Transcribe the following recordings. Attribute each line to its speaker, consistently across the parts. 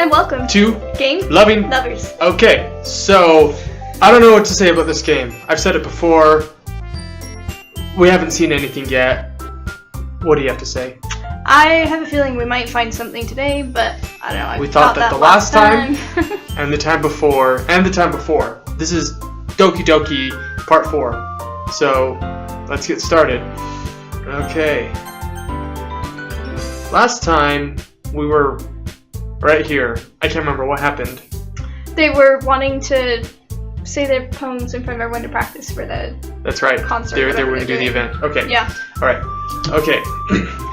Speaker 1: And welcome
Speaker 2: to
Speaker 1: Game
Speaker 2: Loving
Speaker 1: Lovers.
Speaker 2: Okay, so I don't know what to say about this game. I've said it before. We haven't seen anything yet. What do you have to say?
Speaker 1: I have a feeling we might find something today, but I don't know.
Speaker 2: We thought that the last time and the time before, This is Doki Doki Part 4. So let's get started. Okay. Last time we were right here. I can't remember what happened.
Speaker 1: They were wanting to say their poems in front of everyone to practice for the
Speaker 2: That's right.
Speaker 1: concert.
Speaker 2: They were going to do the event. Okay.
Speaker 1: Yeah.
Speaker 2: All right. Okay.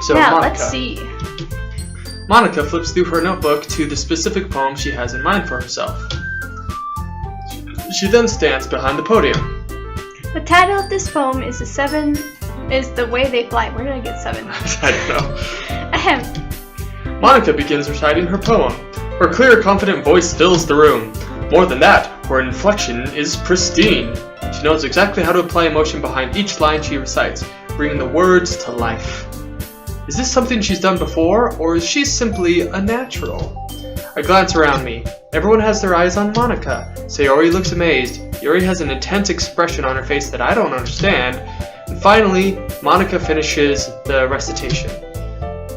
Speaker 2: So
Speaker 1: now,
Speaker 2: Monica.
Speaker 1: let's see.
Speaker 2: Monica flips through her notebook to the specific poem she has in mind for herself. She then stands behind the podium.
Speaker 1: The title of this poem is The Way They Fly. Where did I get 7?
Speaker 2: I don't know.
Speaker 1: Ahem.
Speaker 2: Monica begins reciting her poem. Her clear, confident voice fills the room. More than that, her inflection is pristine. She knows exactly how to apply emotion behind each line she recites, bringing the words to life. Is this something she's done before, or is she simply a natural? I glance around me. Everyone has their eyes on Monica. Sayori looks amazed. Yuri has an intense expression on her face that I don't understand. And finally, Monica finishes the recitation.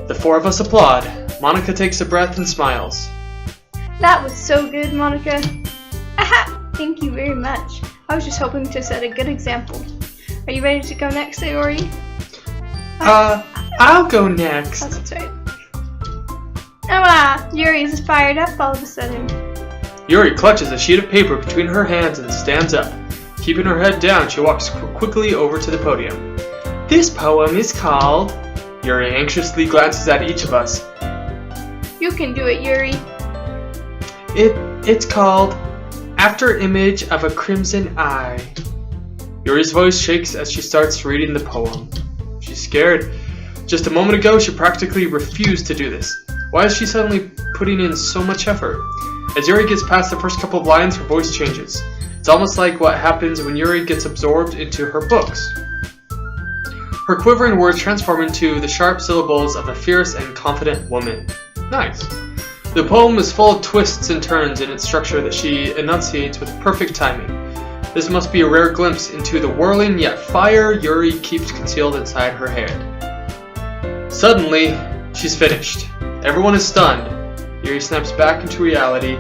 Speaker 2: The four of us applaud. Monica takes a breath and smiles.
Speaker 1: That was so good, Monica. Aha! Thank you very much. I was just hoping to set a good example. Are you ready to go next, Sayori?
Speaker 2: I'll go next.
Speaker 1: Oh, that's right. Ah, Yuri is fired up all of a sudden.
Speaker 2: Yuri clutches a sheet of paper between her hands and stands up. Keeping her head down, she walks quickly over to the podium. This poem is called... Yuri anxiously glances at each of us.
Speaker 1: You can do it, Yuri.
Speaker 2: It's called After Image of a Crimson Eye. Yuri's voice shakes as she starts reading the poem. She's scared. Just a moment ago, she practically refused to do this. Why is she suddenly putting in so much effort? As Yuri gets past the first couple of lines, her voice changes. It's almost like what happens when Yuri gets absorbed into her books. Her quivering words transform into the sharp syllables of a fierce and confident woman. Nice. The poem is full of twists and turns in its structure that she enunciates with perfect timing. This must be a rare glimpse into the whirling yet fire Yuri keeps concealed inside her head. Suddenly, she's finished. Everyone is stunned. Yuri snaps back into reality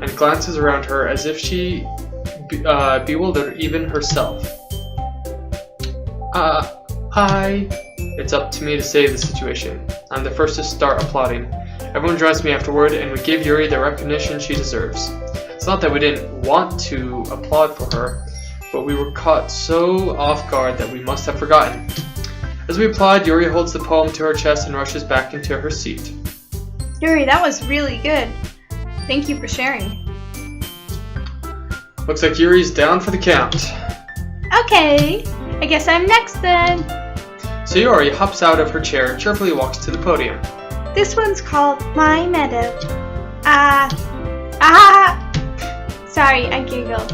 Speaker 2: and glances around her as if she bewildered even herself. It's up to me to save the situation. I'm the first to start applauding. Everyone joins me afterward, and we give Yuri the recognition she deserves. It's not that we didn't want to applaud for her, but we were caught so off guard that we must have forgotten. As we applaud, Yuri holds the poem to her chest and rushes back into her seat.
Speaker 1: Yuri, that was really good. Thank you for sharing.
Speaker 2: Looks like Yuri's down for the count.
Speaker 1: Okay, I guess I'm next then.
Speaker 2: Sayori hops out of her chair and cheerfully walks to the podium.
Speaker 1: This one's called My Meadow. Sorry, I giggled.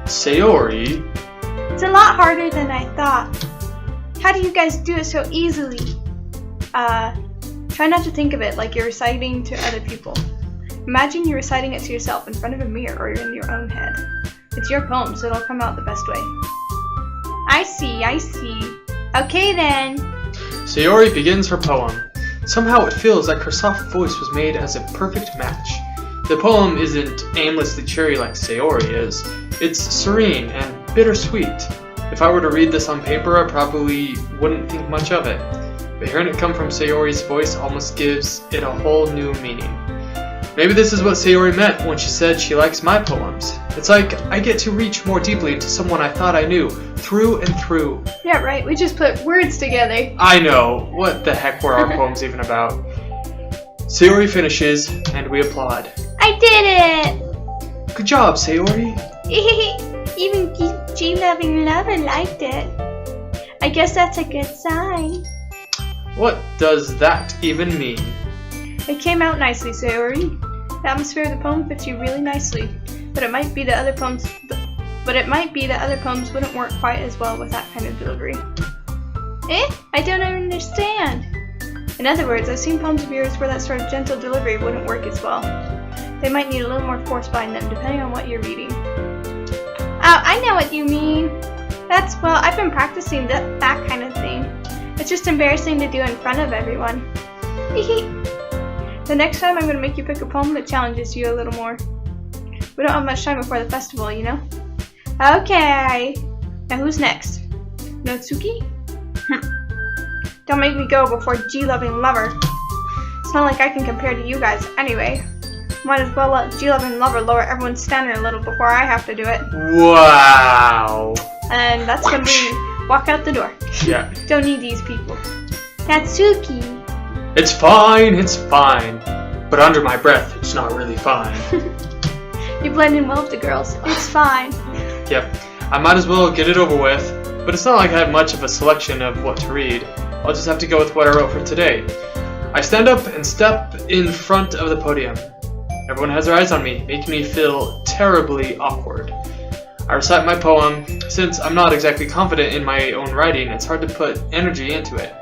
Speaker 2: Sayori?
Speaker 1: It's a lot harder than I thought. How do you guys do it so easily? Try not to think of it like you're reciting to other people. Imagine you're reciting it to yourself in front of a mirror or in your own head. It's your poem, so it'll come out the best way. I see. Okay then.
Speaker 2: Sayori begins her poem. Somehow it feels like her soft voice was made as a perfect match. The poem isn't aimlessly cheery like Sayori is. It's serene and bittersweet. If I were to read this on paper, I probably wouldn't think much of it. But hearing it come from Sayori's voice almost gives it a whole new meaning. Maybe this is what Sayori meant when she said she likes my poems. It's like I get to reach more deeply into someone I thought I knew, through and through.
Speaker 1: Yeah, right. We just put words together.
Speaker 2: I know. What the heck were our poems even about? Sayori finishes, and we applaud.
Speaker 1: I did it!
Speaker 2: Good job, Sayori.
Speaker 1: Even G-Loving Lover liked it. I guess that's a good sign.
Speaker 2: What does that even mean?
Speaker 1: It came out nicely, Sayori. The atmosphere of the poem fits you really nicely, but it might be that other poems wouldn't work quite as well with that kind of delivery. I don't understand. In other words, I've seen poems of yours where that sort of gentle delivery wouldn't work as well. They might need a little more force behind them, depending on what you're reading. Oh, I know what you mean. Well, I've been practicing that kind of thing. It's just embarrassing to do in front of everyone. The next time I'm going to make you pick a poem that challenges you a little more. We don't have much time before the festival, you know? Okay. Now who's next? Natsuki? Don't make me go before G-Loving Lover. It's not like I can compare to you guys anyway. Might as well let G-Loving Lover lower everyone's standard a little before I have to do it.
Speaker 2: Wow.
Speaker 1: And that's when we walk out the door.
Speaker 2: Yeah.
Speaker 1: Don't need these people. Natsuki.
Speaker 2: It's fine, it's fine. But under my breath, it's not really fine.
Speaker 1: You blend in well with the girls. It's fine.
Speaker 2: Yep. I might as well get it over with. But it's not like I have much of a selection of what to read. I'll just have to go with what I wrote for today. I stand up and step in front of the podium. Everyone has their eyes on me, making me feel terribly awkward. I recite my poem. Since I'm not exactly confident in my own writing, it's hard to put energy into it.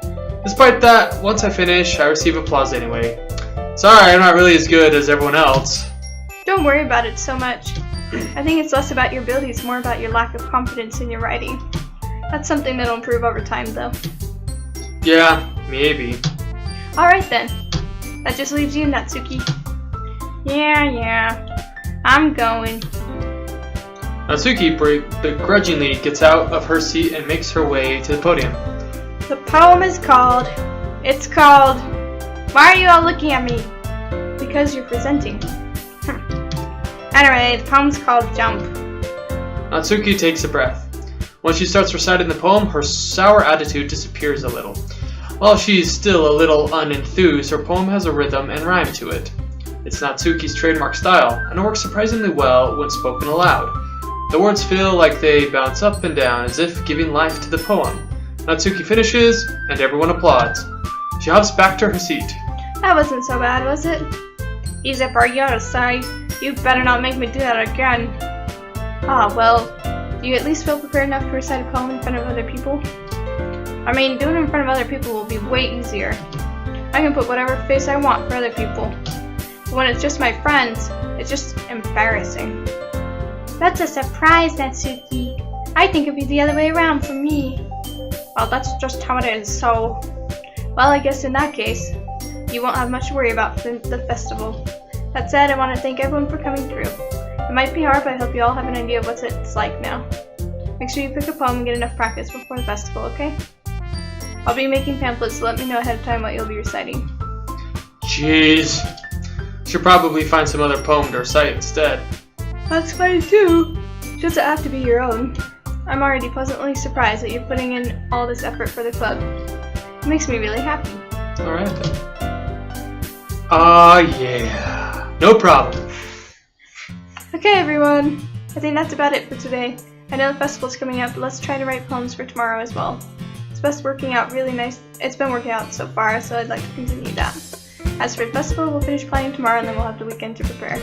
Speaker 2: Despite that, once I finish, I receive applause anyway. Sorry, I'm not really as good as everyone else.
Speaker 1: Don't worry about it so much. I think it's less about your abilities, more about your lack of confidence in your writing. That's something that'll improve over time, though.
Speaker 2: Yeah, maybe.
Speaker 1: Alright then. That just leaves you, Natsuki. Yeah. I'm going.
Speaker 2: Natsuki begrudgingly gets out of her seat and makes her way to the podium.
Speaker 1: The poem is called... Why are you all looking at me? Because you're presenting. Anyway, the poem's called Jump.
Speaker 2: Natsuki takes a breath. When she starts reciting the poem, her sour attitude disappears a little. While she's still a little unenthused, her poem has a rhythm and rhyme to it. It's Natsuki's trademark style, and it works surprisingly well when spoken aloud. The words feel like they bounce up and down, as if giving life to the poem. Natsuki finishes, and everyone applauds. She hops back to her seat.
Speaker 1: That wasn't so bad, was it? Easy for you to say. You better not make me do that again. Ah, well, do you at least feel prepared enough to recite a poem in front of other people? I mean, doing it in front of other people will be way easier. I can put whatever face I want for other people. But when it's just my friends, it's just embarrassing. That's a surprise, Natsuki. I think it'd be the other way around for me. Well, that's just how it is, so... Well, I guess in that case, you won't have much to worry about for the festival. That said, I want to thank everyone for coming through. It might be hard, but I hope you all have an idea of what it's like now. Make sure you pick a poem and get enough practice before the festival, okay? I'll be making pamphlets, so let me know ahead of time what you'll be reciting.
Speaker 2: Jeez. Should probably find some other poem to recite instead.
Speaker 1: That's fine too. It doesn't have to be your own. I'm already pleasantly surprised that you're putting in all this effort for the club. It makes me really happy.
Speaker 2: Alright then. Yeah. No problem.
Speaker 1: Okay everyone, I think that's about it for today. I know the festival's coming up, but let's try to write poems for tomorrow as well. It's been working out so far, so I'd like to continue that. As for the festival, we'll finish planning tomorrow and then we'll have the weekend to prepare.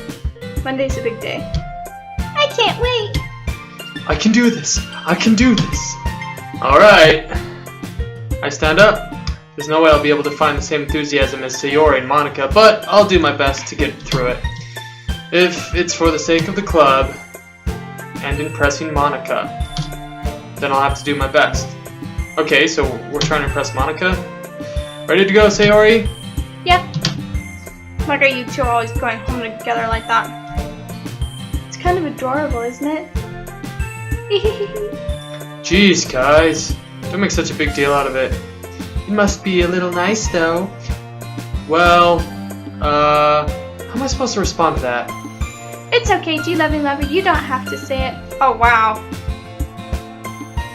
Speaker 1: Monday's a big day. I can't wait!
Speaker 2: I can do this! I can do this! Alright. I stand up. There's no way I'll be able to find the same enthusiasm as Sayori and Monica, but I'll do my best to get through it. If it's for the sake of the club and impressing Monica, then I'll have to do my best. Okay, so we're trying to impress Monica. Ready to go, Sayori?
Speaker 1: Yep. Like are you two always going home together like that? It's kind of adorable, isn't it?
Speaker 2: Jeez, guys. Don't make such a big deal out of it. It must be a little nice, though. Well, how am I supposed to respond to that?
Speaker 1: It's okay, G-Loving Lover, you don't have to say it. Oh, wow.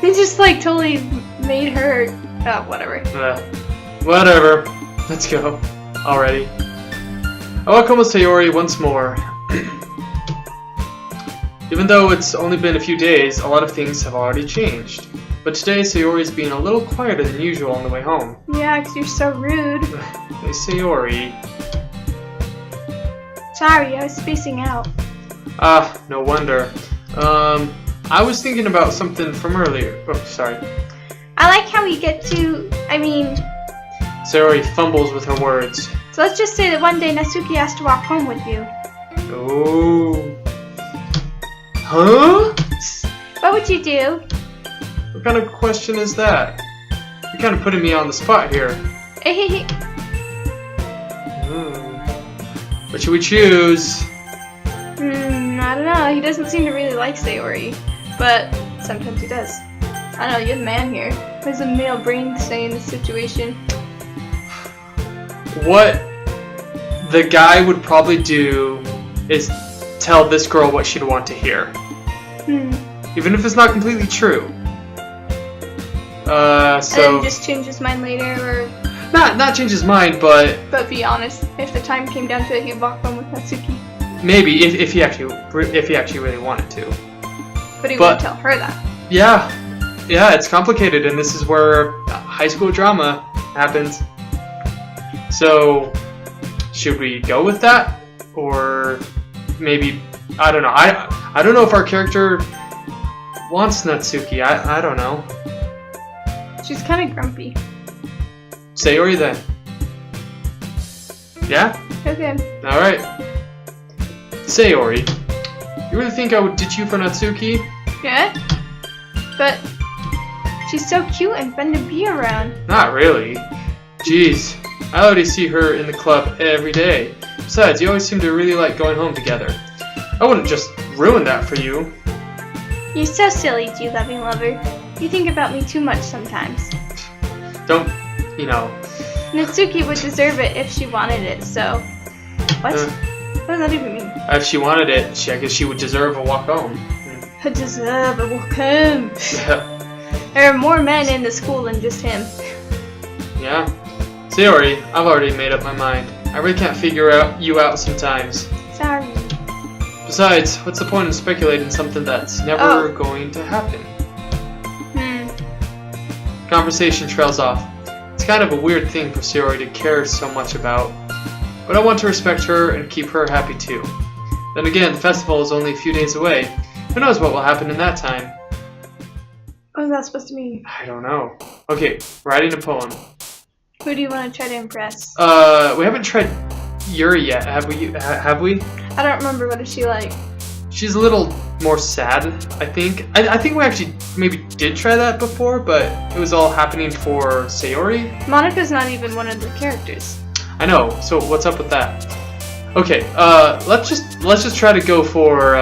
Speaker 1: They just, like, totally made her... Oh, whatever.
Speaker 2: Whatever. Let's go. Already. I welcome Sayori once more. Even though it's only been a few days, a lot of things have already changed. But today, Sayori's being a little quieter than usual on the way home.
Speaker 1: Yeah, 'cause you're so rude.
Speaker 2: Hey, Sayori.
Speaker 1: Sorry, I was spacing out.
Speaker 2: Ah, no wonder. I was thinking about something from earlier. Oh, sorry.
Speaker 1: I like how we get to,
Speaker 2: Sayori fumbles with her words.
Speaker 1: So let's just say that one day Natsuki has to walk home with you.
Speaker 2: Oh. Huh?
Speaker 1: What would you do?
Speaker 2: What kind of question is that? You're kind of putting me on the spot here. What should we choose?
Speaker 1: I don't know. He doesn't seem to really like Sayori, but sometimes he does. I don't know, you're the man here. What does a male brain say in this situation?
Speaker 2: What the guy would probably do is tell this girl what she'd want to hear. Even if it's not completely true.
Speaker 1: And
Speaker 2: So
Speaker 1: then just change his mind later, or
Speaker 2: not change his mind, but
Speaker 1: be honest. If the time came down to it, he'd walk home with Natsuki.
Speaker 2: maybe if he actually really wanted to.
Speaker 1: But he wouldn't tell her that.
Speaker 2: Yeah, it's complicated, and this is where high school drama happens. So, should we go with that, or maybe I don't know. I don't know if our character wants Natsuki. I don't know.
Speaker 1: She's kind of grumpy.
Speaker 2: Sayori then. Yeah.
Speaker 1: Okay.
Speaker 2: All right. Sayori, you really think I would ditch you for Natsuki?
Speaker 1: Yeah? But she's so cute and fun to be around.
Speaker 2: Not really. Jeez, I already see her in the club every day. Besides, you always seem to really like going home together. I wouldn't just ruin that for you.
Speaker 1: You're so silly, G-loving lover. You think about me too much sometimes.
Speaker 2: Don't, you know.
Speaker 1: Natsuki would deserve it if she wanted it, so... What? What does that even mean?
Speaker 2: If she wanted it, I guess she would deserve a walk home.
Speaker 1: I deserve a walk home. There are more men in the school than just him.
Speaker 2: Yeah. Sayori, I've already made up my mind. I really can't figure you out sometimes.
Speaker 1: Sorry.
Speaker 2: Besides, what's the point in speculating something that's never going to happen? Conversation trails off. It's kind of a weird thing for Sayori to care so much about, but I want to respect her and keep her happy too. Then again, the festival is only a few days away. Who knows what will happen in that time?
Speaker 1: What is that supposed to mean?
Speaker 2: I don't know. Okay, writing a poem.
Speaker 1: Who do you want to try to impress?
Speaker 2: We haven't tried Yuri yet, have we? Have we?
Speaker 1: I don't remember. What is she like?
Speaker 2: She's a little more sad, I think. I think we actually maybe did try that before, but it was all happening for Sayori.
Speaker 1: Monika's not even one of the characters.
Speaker 2: I know. So what's up with that? Okay. Let's just try to go for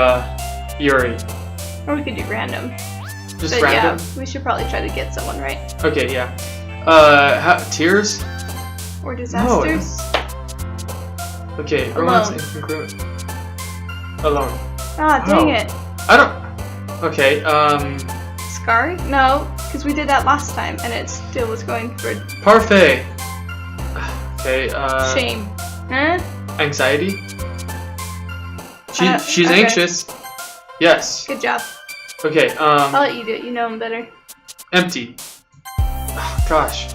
Speaker 2: Yuri.
Speaker 1: Or we could do random.
Speaker 2: Just
Speaker 1: but
Speaker 2: random.
Speaker 1: Yeah, we should probably try to get someone right.
Speaker 2: Okay. Yeah. Tears.
Speaker 1: Or disasters.
Speaker 2: No. Okay. Romance incongruent. Alone.
Speaker 1: Ah, dang it.
Speaker 2: I don't. Okay.
Speaker 1: Scar? No, because we did that last time, and it still was going for
Speaker 2: Parfait. Okay.
Speaker 1: shame. Huh?
Speaker 2: Anxiety. She's
Speaker 1: okay.
Speaker 2: anxious. Yes.
Speaker 1: Good job.
Speaker 2: Okay.
Speaker 1: I'll let you do it. You know him better.
Speaker 2: Empty. Oh, gosh.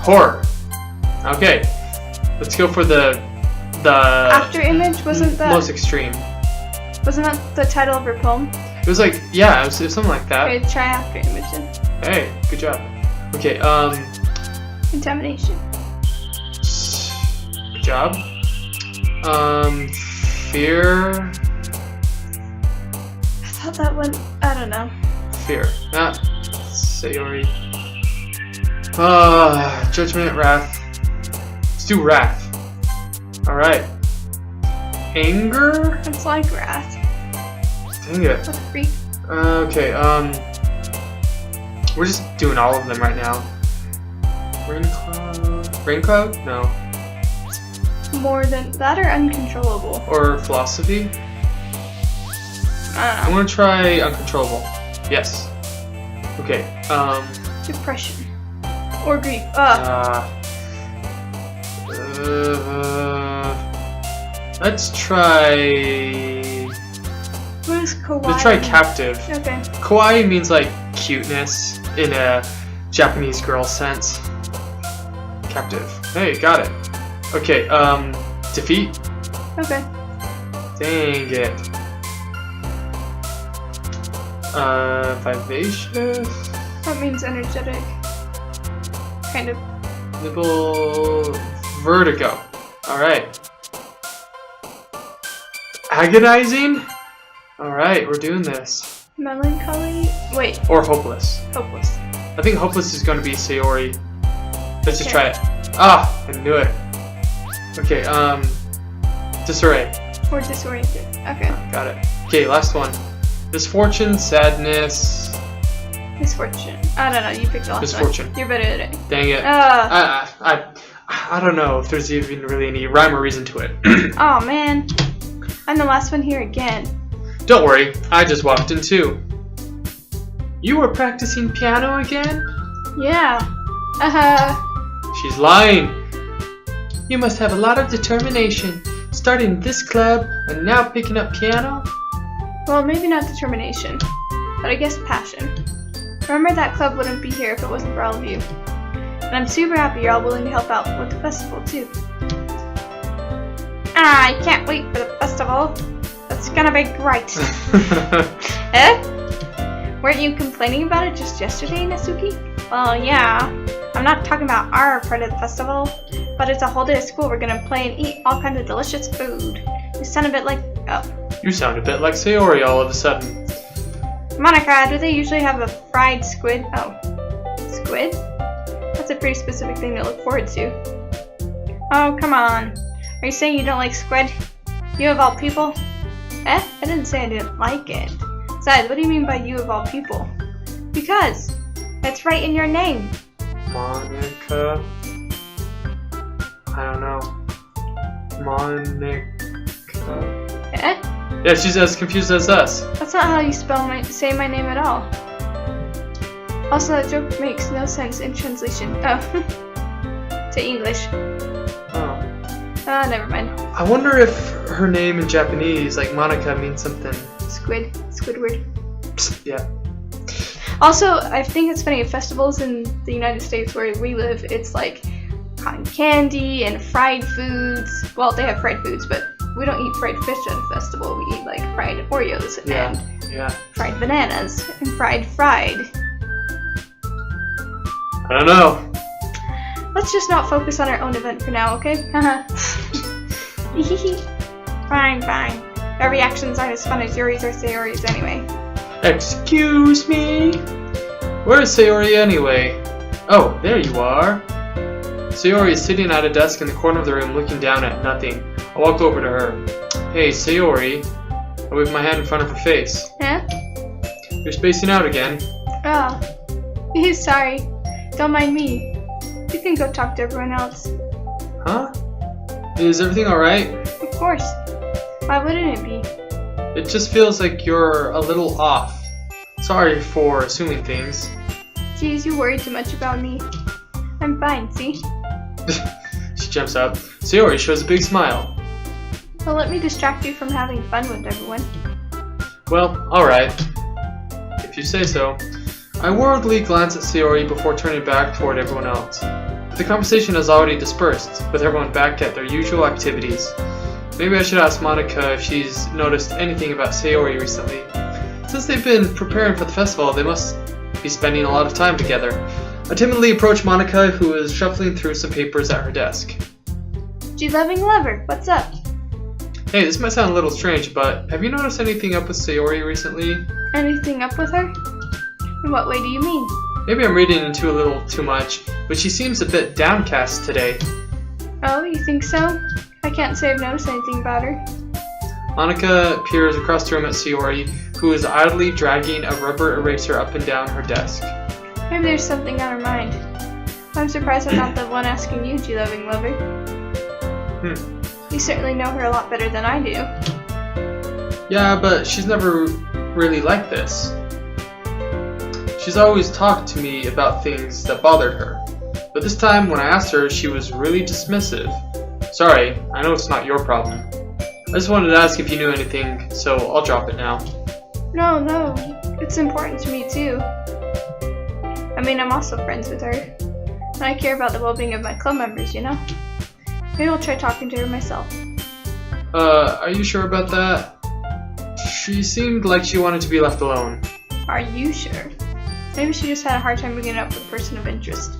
Speaker 2: Horror. Okay. Let's go for the
Speaker 1: After image, wasn't that
Speaker 2: most extreme.
Speaker 1: Wasn't that the title of her poem?
Speaker 2: It was like, yeah, it was something like that.
Speaker 1: Okay, try after image then.
Speaker 2: Hey, good job. Okay,
Speaker 1: Contamination.
Speaker 2: good job. Fear.
Speaker 1: I thought that one. I don't know.
Speaker 2: Fear. Not Sayori. Judgment, wrath. Let's do wrath. Alright. Anger?
Speaker 1: It's like wrath.
Speaker 2: Dang it.
Speaker 1: What a freak.
Speaker 2: Okay, we're just doing all of them right now. Rain cloud? Rain cloud? No.
Speaker 1: More than that or uncontrollable?
Speaker 2: Or philosophy?
Speaker 1: I
Speaker 2: I
Speaker 1: don't know.
Speaker 2: want to try uncontrollable. Yes. Okay,
Speaker 1: Depression. Or grief.
Speaker 2: let's try...
Speaker 1: What is kawaii?
Speaker 2: Let's try captive.
Speaker 1: Okay.
Speaker 2: Kawaii means like cuteness in a Japanese girl sense. Captive. Hey, got it. Okay, defeat.
Speaker 1: Okay.
Speaker 2: Dang it. Vivacious?
Speaker 1: That means energetic. kind of.
Speaker 2: Nibble vertigo. Alright. Agonizing? Alright, we're doing this.
Speaker 1: Melancholy? Wait,
Speaker 2: Or hopeless.
Speaker 1: hopeless.
Speaker 2: I think hopeless is going to be Sayori. Let's just try
Speaker 1: Okay.
Speaker 2: it. Ah, I knew it. Okay, disarray.
Speaker 1: Or disoriented. Okay.
Speaker 2: Got it. Okay, last one. Misfortune, sadness.
Speaker 1: Misfortune. I don't know, you picked the last
Speaker 2: Misfortune.
Speaker 1: one. You're better at it.
Speaker 2: Dang it. I don't know if there's even really any rhyme or reason to it.
Speaker 1: Oh man. I'm the last one here again.
Speaker 2: Don't worry, I just walked in too. You were practicing piano again?
Speaker 1: Yeah.
Speaker 2: She's lying. You must have a lot of determination. Starting this club and now picking up piano?
Speaker 1: Well, maybe not determination, but I guess passion. Remember, that club wouldn't be here if it wasn't for all of you. And I'm super happy you're all willing to help out with the festival, too. I can't wait for the festival. It's gonna be great. Eh? Weren't you complaining about it just yesterday, Natsuki? Well, yeah. I'm not talking about our part of the festival, but it's a whole day of school. We're gonna play and eat all kinds of delicious food. You sound a bit like... Oh.
Speaker 2: You sound a bit like Sayori all of a sudden.
Speaker 1: Monica, do they usually have a fried squid? Oh. Squid? That's a pretty specific thing to look forward to. Oh, come on. Are you saying you don't like squid? You of all people? Eh? I didn't say I didn't like it. Besides, what do you mean by you of all people? Because it's right in your name.
Speaker 2: Monica. I don't know. Monica.
Speaker 1: Eh?
Speaker 2: Yeah, she's as confused as us.
Speaker 1: That's not how you say my name at all. Also, that joke makes no sense in translation. Oh. To English.
Speaker 2: Oh.
Speaker 1: Ah, never mind.
Speaker 2: I wonder if her name in Japanese, like Monica, means something.
Speaker 1: Squid. Squidward.
Speaker 2: Psst, yeah.
Speaker 1: Also, I think it's funny, at festivals in the United States where we live, it's like cotton candy and fried foods. Well, they have fried foods, but we don't eat fried fish at a festival. We eat like fried Oreos and
Speaker 2: Yeah.
Speaker 1: fried bananas and fried.
Speaker 2: I don't know.
Speaker 1: Let's just not focus on our own event for now, okay? Fine. Our reactions aren't as fun as Yuri's or Sayori's anyway.
Speaker 2: Excuse me? Where's Sayori anyway? Oh, there you are. Sayori is sitting at a desk in the corner of the room looking down at nothing. I walk over to her. Hey, Sayori. I wave my hand in front of her face.
Speaker 1: Huh?
Speaker 2: You're spacing out again.
Speaker 1: Oh. Sorry. Don't mind me. You can go talk to everyone else.
Speaker 2: Huh? Is everything alright?
Speaker 1: Of course. Why wouldn't it be?
Speaker 2: It just feels like you're a little off. Sorry for assuming things.
Speaker 1: Geez, you worry too much about me. I'm fine, see?
Speaker 2: She jumps up. Sayori shows a big smile.
Speaker 1: Well, let me distract you from having fun with everyone.
Speaker 2: Well, alright. If you say so. I worriedly glance at Sayori before turning back toward everyone else. But the conversation has already dispersed, with everyone back at their usual activities. Maybe I should ask Monica if she's noticed anything about Sayori recently. Since they've been preparing for the festival, they must be spending a lot of time together. I timidly approach Monica, who is shuffling through some papers at her desk.
Speaker 1: G-Loving Lover, what's up?
Speaker 2: Hey, this might sound a little strange, but have you noticed anything up with Sayori recently?
Speaker 1: Anything up with her? In what way do you mean?
Speaker 2: Maybe I'm reading into a little too much, but she seems a bit downcast today.
Speaker 1: Oh, you think so? I can't say I've noticed anything about her.
Speaker 2: Monica peers across the room at Sayori, who is idly dragging a rubber eraser up and down her desk.
Speaker 1: Maybe there's something on her mind. I'm surprised I'm not the one asking you, G-Loving Lover. You certainly know her a lot better than I do.
Speaker 2: Yeah, but she's never really like this. She's always talked to me about things that bothered her. But this time, when I asked her, she was really dismissive. Sorry, I know it's not your problem. I just wanted to ask if you knew anything, so I'll drop it now.
Speaker 1: No, it's important to me too. I mean, I'm also friends with her. And I care about the well-being of my club members, you know? Maybe I'll try talking to her myself.
Speaker 2: Are you sure about that? She seemed like she wanted to be left alone.
Speaker 1: Are you sure? Maybe she just had a hard time bringing up the person of interest.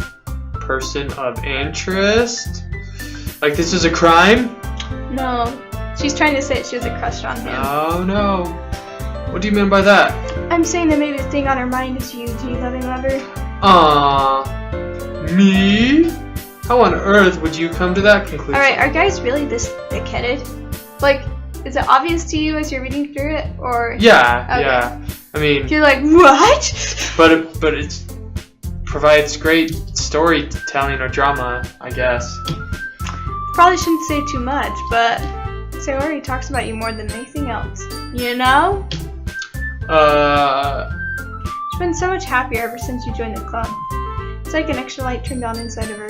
Speaker 2: person of interest? Like this is a crime?
Speaker 1: No. She's trying to say she has a crush on him.
Speaker 2: Oh no. What do you mean by that?
Speaker 1: I'm saying that maybe the thing on her mind is you. Do you love him, lover?
Speaker 2: Me? How on earth would you come to that conclusion?
Speaker 1: Alright, are guys really this thick-headed? Like, is it obvious to you as you're reading through it, or?
Speaker 2: Yeah,
Speaker 1: Okay.
Speaker 2: yeah. I mean,
Speaker 1: You're like, what?
Speaker 2: but it provides great storytelling or drama, I guess.
Speaker 1: Probably shouldn't say too much, but Sayori talks about you more than anything else. You know? She's been so much happier ever since you joined the club. It's like an extra light turned on inside of her.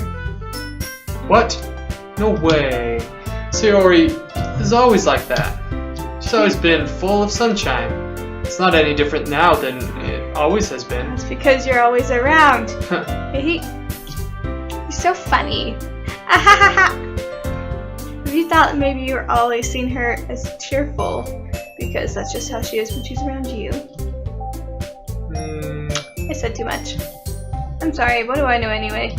Speaker 2: What? No way. Sayori is always like that. She's always been full of sunshine. It's not any different now than it always has been.
Speaker 1: That's because you're always around. He's so funny. Have you thought maybe you were always seeing her as cheerful because that's just how she is when she's around you? I said too much. I'm sorry, what do I know anyway?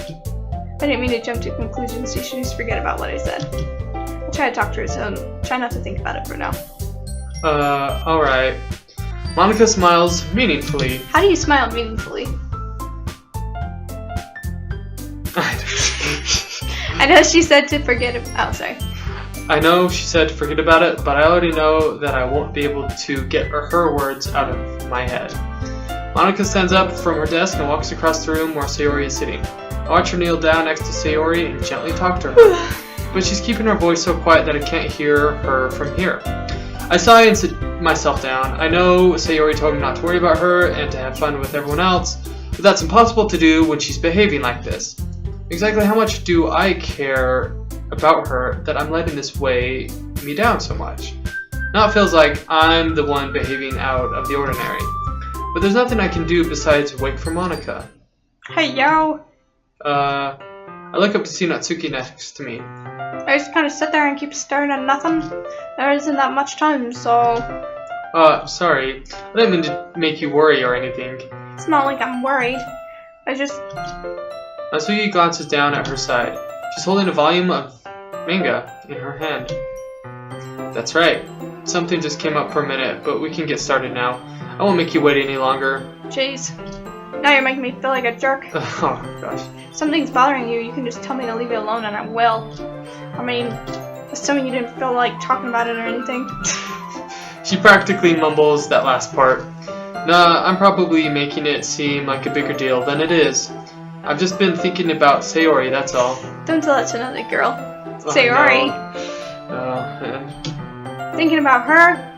Speaker 1: I didn't mean to jump to conclusions, you should just forget about what I said. I'll try to talk to her, so try not to think about it for now.
Speaker 2: Alright. Monica smiles meaningfully.
Speaker 1: How do you smile meaningfully? I know she said to forget it. Oh, sorry.
Speaker 2: I know she said forget about it, but I already know that I won't be able to get her words out of my head. Monica stands up from her desk and walks across the room where Sayori is sitting. I watch her kneel down next to Sayori and gently talk to her, but she's keeping her voice so quiet that I can't hear her from here. I sigh and sit myself down. I know Sayori told me not to worry about her and to have fun with everyone else, but that's impossible to do when she's behaving like this. Exactly how much do I care about her that I'm letting this weigh me down so much? Now it feels like I'm the one behaving out of the ordinary. But there's nothing I can do besides wait for Monica.
Speaker 1: Hey, yo!
Speaker 2: I look up to see Natsuki next to me.
Speaker 1: I just kind of sit there and keep staring at nothing. There isn't that much time, so...
Speaker 2: Sorry. I didn't mean to make you worry or anything.
Speaker 1: It's not like I'm worried. I just...
Speaker 2: Natsuki glances down at her side. She's holding a volume of manga in her hand. That's right. Something just came up for a minute, but we can get started now. I won't make you wait any longer.
Speaker 1: Jeez. Now you're making me feel like a jerk.
Speaker 2: Oh, gosh.
Speaker 1: If something's bothering you, you can just tell me to leave it alone and I will. I mean, assuming you didn't feel like talking about it or anything.
Speaker 2: She practically mumbles that last part. Nah, I'm probably making it seem like a bigger deal than it is. I've just been thinking about Sayori, that's all.
Speaker 1: Don't tell that to another girl. Sayori. Thinking about her?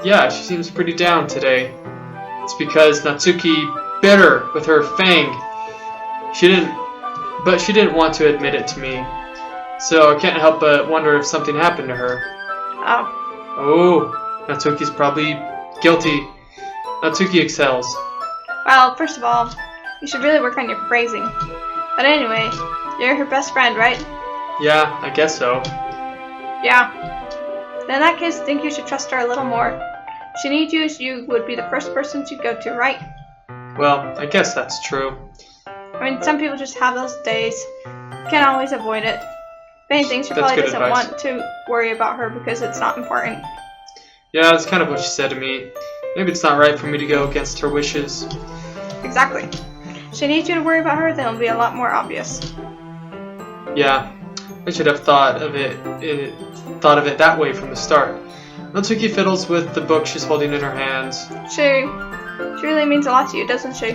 Speaker 2: Yeah, she seems pretty down today. It's because Natsuki bit her with her fang. She didn't want to admit it to me. So I can't help but wonder if something happened to her.
Speaker 1: Oh.
Speaker 2: Oh, Natsuki's probably guilty. Natsuki excels.
Speaker 1: Well, first of all, you should really work on your phrasing. But anyway, you're her best friend, right?
Speaker 2: Yeah, I guess so.
Speaker 1: Yeah. Then in that case, I think you should trust her a little more. If she needs you, you would be the first person she'd go to, right?
Speaker 2: Well, I guess that's true.
Speaker 1: I mean, some people just have those days. Can't always avoid it. If anything, she
Speaker 2: That's
Speaker 1: probably
Speaker 2: good
Speaker 1: doesn't
Speaker 2: advice.
Speaker 1: want to worry about her because it's not important.
Speaker 2: Yeah, that's kind of what she said to me. Maybe it's not right for me to go against her wishes.
Speaker 1: Exactly. If she needs you to worry about her, then it'll be a lot more obvious.
Speaker 2: Yeah, I should have thought of it that way from the start. Natsuki fiddles with the book she's holding in her hands.
Speaker 1: She really means a lot to you, doesn't she?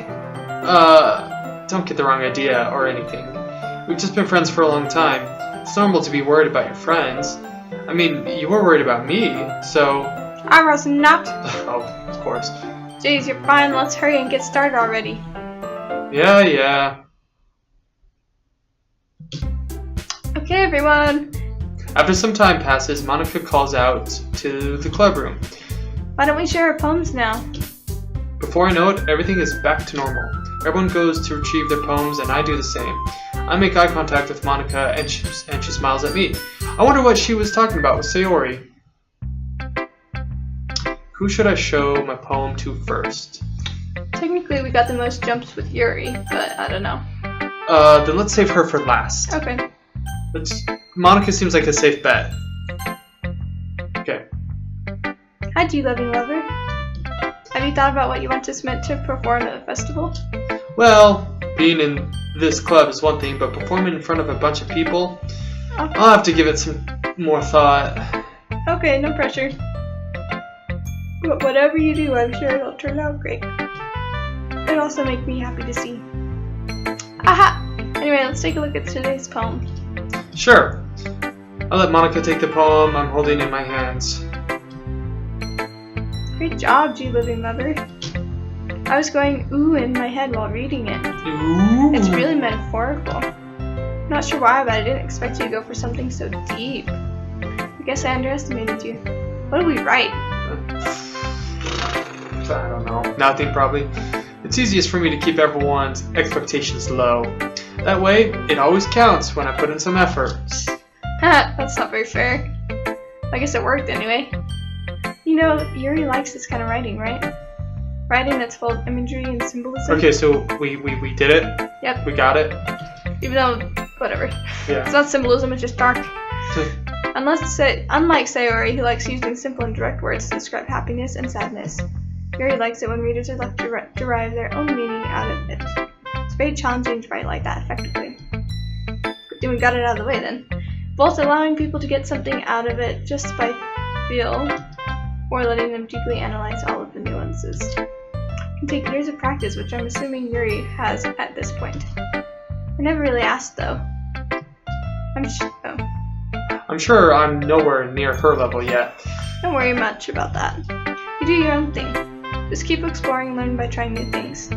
Speaker 2: Don't get the wrong idea or anything. We've just been friends for a long time. It's normal to be worried about your friends. I mean, you were worried about me, so...
Speaker 1: I was not.
Speaker 2: Oh, of course.
Speaker 1: Jeez, you're fine. Let's hurry and get started already.
Speaker 2: Yeah.
Speaker 1: Okay, everyone.
Speaker 2: After some time passes, Monica calls out to the club room.
Speaker 1: Why don't we share our poems now?
Speaker 2: Before I know it, everything is back to normal. Everyone goes to retrieve their poems, and I do the same. I make eye contact with Monica, and she smiles at me. I wonder what she was talking about with Sayori. Who should I show my poem to first?
Speaker 1: Technically, we got the most jumps with Yuri, but I don't know.
Speaker 2: Then let's save her for last.
Speaker 1: Okay.
Speaker 2: Monica seems like a safe bet. Okay.
Speaker 1: Hi, do you loving lover? Have you thought about what you want this meant to perform at the festival?
Speaker 2: Well, being in this club is one thing, but performing in front of a bunch of people,
Speaker 1: Okay.
Speaker 2: I'll have to give it some more thought.
Speaker 1: Okay, no pressure. But whatever you do, I'm sure it'll turn out great. It'll also make me happy to see. Aha! Anyway, let's take a look at today's poem.
Speaker 2: Sure. I'll let Monica take the poem I'm holding in my hands.
Speaker 1: Great job, G Living Lover. I was going ooh in my head while reading it.
Speaker 2: Ooh.
Speaker 1: It's really metaphorical. Not sure why, but I didn't expect you to go for something so deep. I guess I underestimated you. What did we write?
Speaker 2: I don't know. Nothing, probably. It's easiest for me to keep everyone's expectations low. That way, it always counts when I put in some effort.
Speaker 1: That's not very fair. I guess it worked anyway. You know, Yuri likes this kind of writing, right? Writing that's full of imagery and symbolism.
Speaker 2: Okay, so we did it?
Speaker 1: Yep.
Speaker 2: We got it?
Speaker 1: Even though, whatever.
Speaker 2: Yeah.
Speaker 1: It's not symbolism, it's just dark. Unlike Sayori, who likes using simple and direct words to describe happiness and sadness, Yuri likes it when readers are left to derive their own meaning out of it. It's very challenging to write like that effectively. Good thing we got it out of the way then. Both allowing people to get something out of it just by feel, or letting them deeply analyze all of the nuances. It can take years of practice, which I'm assuming Yuri has at this point. I never really asked though.
Speaker 2: I'm sure I'm nowhere near her level yet.
Speaker 1: Don't worry much about that. You do your own thing. Just keep exploring and learn by trying new things.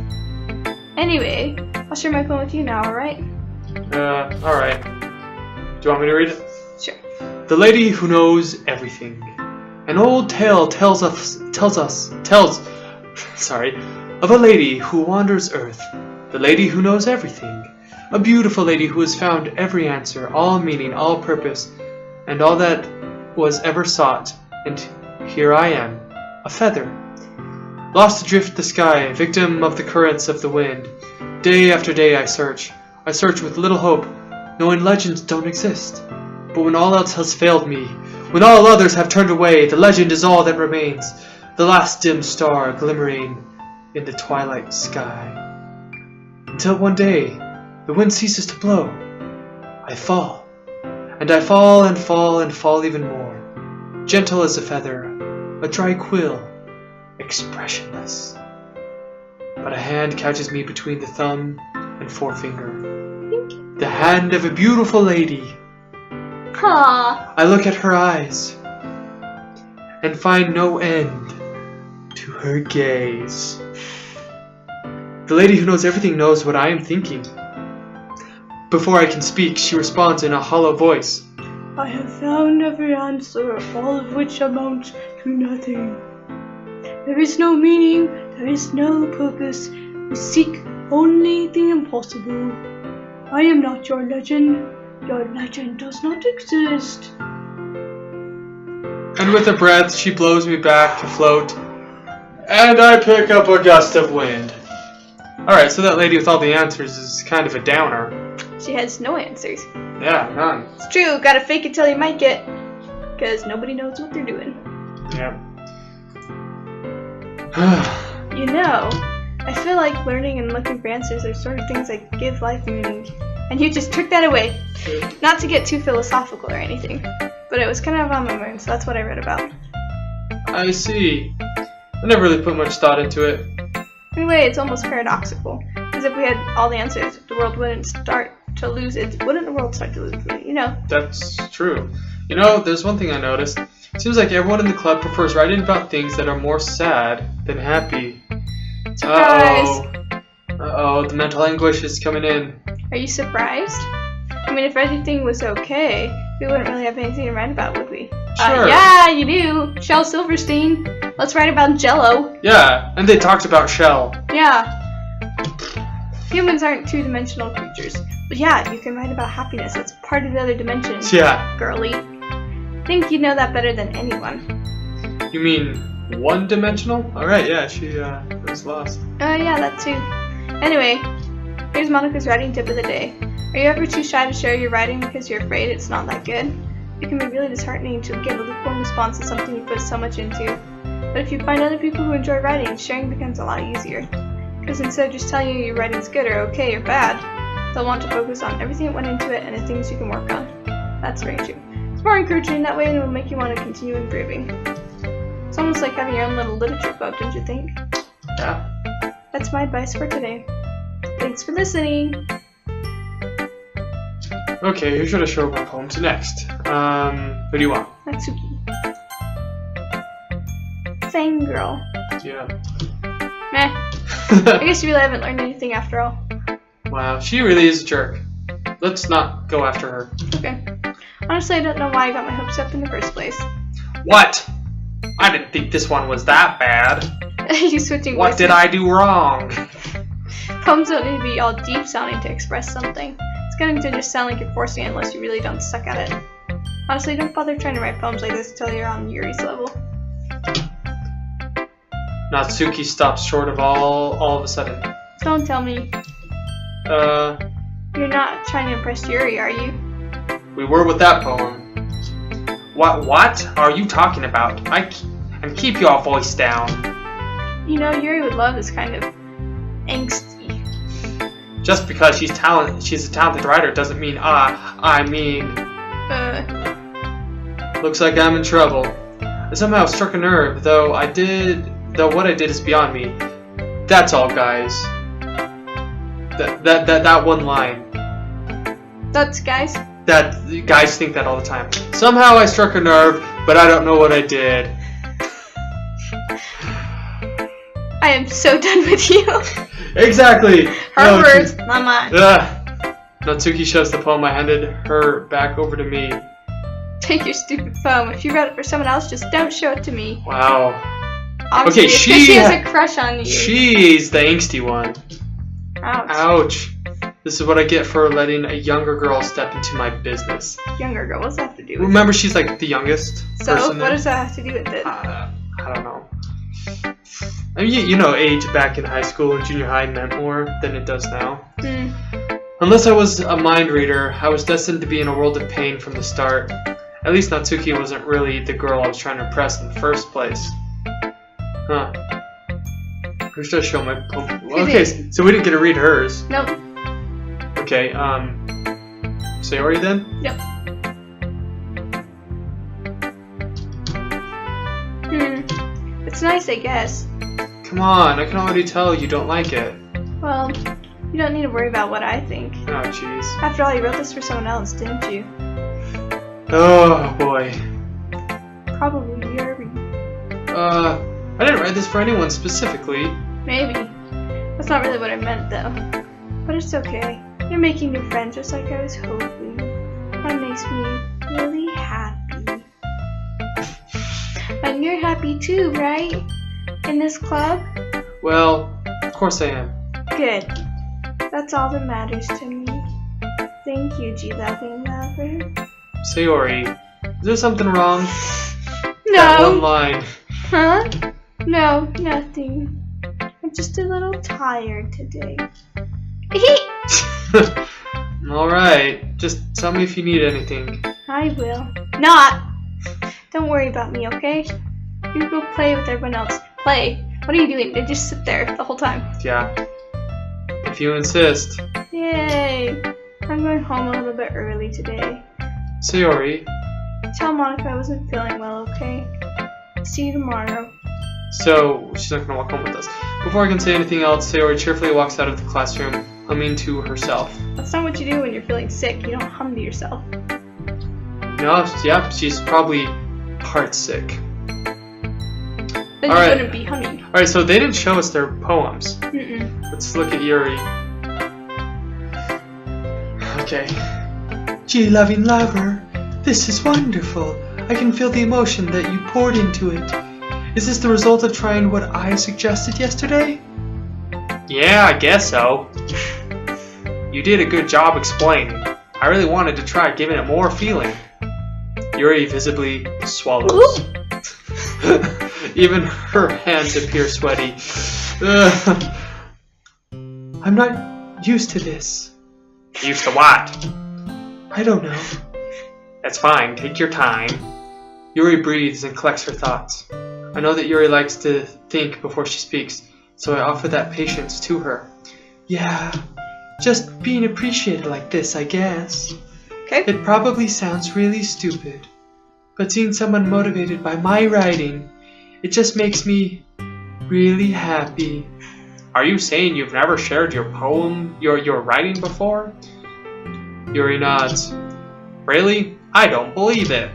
Speaker 1: Anyway, I'll share my poem with you now, alright?
Speaker 2: Alright. Do you want me to read it?
Speaker 1: Sure.
Speaker 2: The Lady Who Knows Everything. An old tale tells of a lady who wanders earth. The lady who knows everything. A beautiful lady who has found every answer, all meaning, all purpose, and all that was ever sought. And here I am, a feather, lost adrift the sky, victim of the currents of the wind. Day after day I search with little hope, knowing legends don't exist. But when all else has failed me, when all others have turned away, the legend is all that remains, the last dim star glimmering in the twilight sky. Until one day, the wind ceases to blow. I fall, and I fall and fall and fall even more, gentle as a feather, a dry quill, expressionless. But a hand catches me between the thumb and forefinger. The hand of a beautiful lady.
Speaker 1: Aww.
Speaker 2: I look at her eyes and find no end to her gaze. The lady who knows everything knows what I am thinking. Before I can speak, she responds in a hollow voice.
Speaker 1: I have found every answer, all of which amount to nothing. There is no meaning, there is no purpose. We seek only the impossible. I am not your legend. Your legend does not exist.
Speaker 2: And with a breath, she blows me back to float. And I pick up a gust of wind. Alright, so that lady with all the answers is kind of a downer.
Speaker 1: She has no answers.
Speaker 2: Yeah, none.
Speaker 1: It's true, gotta fake it till you make it. Because nobody knows what they're doing.
Speaker 2: Yeah.
Speaker 1: You know, I feel like learning and looking for answers are sort of things that give life meaning. And you just took that away. Not to get too philosophical or anything, but it was kind of on my mind, so that's what I read about.
Speaker 2: I see. I never really put much thought into it.
Speaker 1: Anyway, it's almost paradoxical. Because if we had all the answers, the world wouldn't start to lose its... Wouldn't the world start to lose its meaning? You know.
Speaker 2: That's true. You know, there's one thing I noticed. It seems like everyone in the club prefers writing about things that are more sad than happy.
Speaker 1: Surprise!
Speaker 2: Uh-oh, the mental anguish is coming in.
Speaker 1: Are you surprised? I mean, if everything was okay, we wouldn't really have anything to write about, would we?
Speaker 2: Sure.
Speaker 1: Yeah, you do. Shel Silverstein. Let's write about Jell-O.
Speaker 2: Yeah, and they talked about Shell.
Speaker 1: Yeah. Humans aren't two-dimensional creatures. But yeah, you can write about happiness. That's part of the other dimension.
Speaker 2: Yeah.
Speaker 1: Girly. I think you'd know that better than anyone.
Speaker 2: You mean one-dimensional? Alright, yeah, she was lost.
Speaker 1: Yeah, that too. Anyway, Here's Monica's writing tip of the day. Are you ever too shy to share your writing because you're afraid it's not that good? It can be really disheartening to get a lukewarm response to something you put so much into. But if you find other people who enjoy writing, sharing becomes a lot easier. Because instead of just telling you your writing's good or okay or bad, they'll want to focus on everything that went into it and the things you can work on. That's very true. It's more encouraging that way and it will make you want to continue improving. It's almost like having your own little literature club, don't you think?
Speaker 2: Yeah.
Speaker 1: That's my advice for today. Thanks for listening!
Speaker 2: Okay, who should I show my poem to next? Who do you want?
Speaker 1: Natsuki. Fangirl.
Speaker 2: Yeah.
Speaker 1: Meh. I guess you really haven't learned anything after all.
Speaker 2: Wow, she really is a jerk. Let's not go after her.
Speaker 1: Okay. Honestly, I don't know why I got my hopes up in the first place.
Speaker 2: What? I didn't think this one was that bad.
Speaker 1: You switching
Speaker 2: What
Speaker 1: voices?
Speaker 2: did I do wrong?
Speaker 1: Poems don't need to be all deep sounding to express something. It's going to just sound like you're forcing it unless you really don't suck at it. Honestly, don't bother trying to write poems like this until you're on Yuri's level.
Speaker 2: Natsuki stops short of all of a sudden.
Speaker 1: Don't tell me. You're not trying to impress Yuri, are you?
Speaker 2: We were with that poem. What are you talking about? And keep your voice down.
Speaker 1: You know, Yuri would love this kind of angsty.
Speaker 2: Just because she's a talented writer doesn't mean Looks like I'm in trouble. I somehow struck a nerve, though what I did is beyond me. That's all, guys. That one line.
Speaker 1: That's guys?
Speaker 2: That guys think that all the time. Somehow I struck a nerve, but I don't know what I did.
Speaker 1: I am so done with you.
Speaker 2: Exactly.
Speaker 1: Her words, not mine.
Speaker 2: Natsuki shoves the poem I handed her back over to me.
Speaker 1: Take your stupid poem. If you wrote it for someone else, just don't show it to me.
Speaker 2: Wow.
Speaker 1: Obviously,
Speaker 2: Okay,
Speaker 1: she has a crush on you.
Speaker 2: She's the angsty one.
Speaker 1: Ouch.
Speaker 2: Ouch. This is what I get for letting a younger girl step into my business.
Speaker 1: Younger girl, what's that have to do with
Speaker 2: Remember, she's like the youngest
Speaker 1: So,
Speaker 2: person
Speaker 1: what
Speaker 2: there?
Speaker 1: does that have to do with it?
Speaker 2: I don't know. I mean, you know, age back in high school and junior high meant more than it does now. Unless I was a mind reader, I was destined to be in a world of pain from the start. At least Natsuki wasn't really the girl I was trying to impress in the first place. Huh. Who should I show my poem? Well, okay, so we didn't get to read hers.
Speaker 1: Nope.
Speaker 2: Okay, Sayori then?
Speaker 1: Yep. It's nice, I guess.
Speaker 2: Come on, I can already tell you don't like it.
Speaker 1: Well, you don't need to worry about what I think.
Speaker 2: Oh, jeez.
Speaker 1: After all, you wrote this for someone else, didn't you?
Speaker 2: Oh, boy.
Speaker 1: Probably Yuri.
Speaker 2: I didn't write this for anyone specifically.
Speaker 1: Maybe. That's not really what I meant, though. But it's okay. You're making new friends just like I was hoping. That makes me really happy. And you're happy too, right? In this club?
Speaker 2: Well, of course I am.
Speaker 1: Good. That's all that matters to me. Thank you, G-Loving Lover.
Speaker 2: Sayori, is there something wrong? That one
Speaker 1: No!
Speaker 2: line.
Speaker 1: Huh? No, nothing. I'm just a little tired today.
Speaker 2: Alright, just tell me if you need anything.
Speaker 1: I will. Not! Don't worry about me, okay? You go play with everyone else. Play? What are you doing? They just sit there the whole time.
Speaker 2: Yeah. If you insist.
Speaker 1: Yay! I'm going home a little bit early today.
Speaker 2: Sayori.
Speaker 1: Tell Monica I wasn't feeling well, okay? See you tomorrow.
Speaker 2: So, she's not gonna walk home with us. Before I can say anything else, Sayori cheerfully walks out of the classroom, humming to herself.
Speaker 1: That's not what you do when you're feeling sick. You don't hum to yourself.
Speaker 2: No, yeah, she's probably heart sick.
Speaker 1: Then
Speaker 2: Alright.
Speaker 1: you wouldn't be humming.
Speaker 2: Alright, so they didn't show us their poems. Let's look at Yuri. Okay. G-Loving Lover, this is wonderful. I can feel the emotion that you poured into it. Is this the result of trying what I suggested yesterday? Yeah, I guess so. You did a good job explaining. I really wanted to try giving it more feeling. Yuri visibly swallows. Even her hands appear sweaty. I'm used to this.
Speaker 3: Used to what?
Speaker 2: I don't know.
Speaker 3: That's fine, take your time.
Speaker 2: Yuri breathes and collects her thoughts. I know that Yuri likes to think before she speaks, so I offer that patience to her. Yeah, just being appreciated like this, I guess.
Speaker 1: Okay.
Speaker 2: It probably sounds really stupid, but seeing someone motivated by my writing, it just makes me really happy.
Speaker 3: Are you saying you've never shared your poem, your writing before?
Speaker 2: Yuri nods.
Speaker 3: Really? I don't believe it.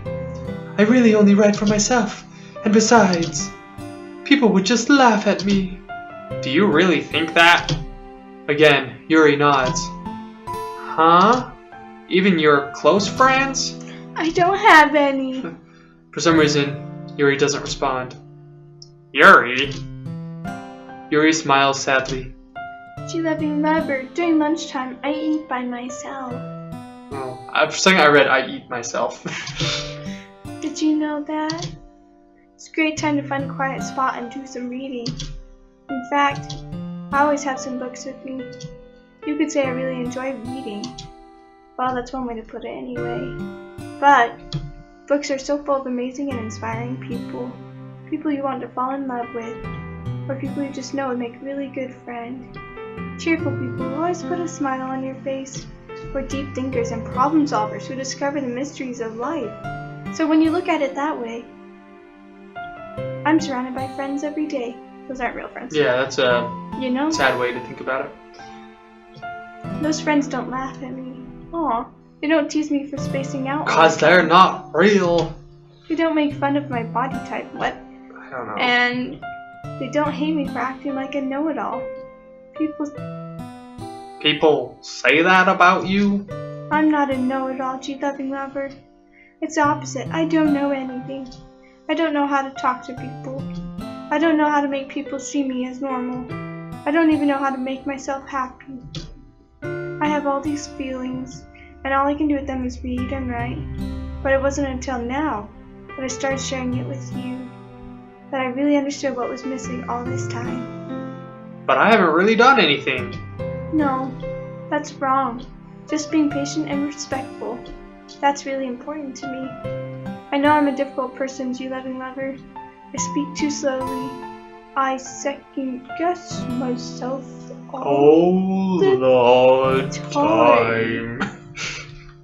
Speaker 2: I really only write for myself, and besides, people would just laugh at me.
Speaker 3: Do you really think that?
Speaker 2: Again, Yuri nods.
Speaker 3: Huh? Even your close friends?
Speaker 1: I don't have any.
Speaker 2: For some reason, Yuri doesn't respond.
Speaker 3: Yuri?
Speaker 2: Yuri smiles sadly.
Speaker 1: G-loving lover, during lunchtime, I eat by myself.
Speaker 2: Oh, for a second I read, I eat myself.
Speaker 1: Did you know that? It's a great time to find a quiet spot and do some reading. In fact, I always have some books with me. You could say I really enjoy reading. Well, that's one way to put it anyway. But books are so full of amazing and inspiring people. People you want to fall in love with, or people you just know would make a really good friend. Cheerful people who always put a smile on your face, or deep thinkers and problem solvers who discover the mysteries of life. So when you look at it that way, I'm surrounded by friends every day. Those aren't real friends.
Speaker 2: Yeah, that's a
Speaker 1: You know?
Speaker 2: sad way to think about it.
Speaker 1: Those friends don't laugh at me. Aw, they don't tease me for spacing out.
Speaker 2: Cause they're not real.
Speaker 1: They don't make fun of my body type. What?
Speaker 2: I don't know.
Speaker 1: And they don't hate me for acting like a know-it-all.
Speaker 3: People say that about you?
Speaker 1: I'm not a know-it-all, G-loving lover. It's the opposite. I don't know anything. I don't know how to talk to people. I don't know how to make people see me as normal. I don't even know how to make myself happy. I have all these feelings, and all I can do with them is read and write. But it wasn't until now that I started sharing it with you that I really understood what was missing all this time.
Speaker 3: But I haven't really done anything.
Speaker 1: No, that's wrong. Just being patient and respectful. That's really important to me. I know I'm a difficult person, G-loving lover. I speak too slowly. I second guess myself all
Speaker 3: the time.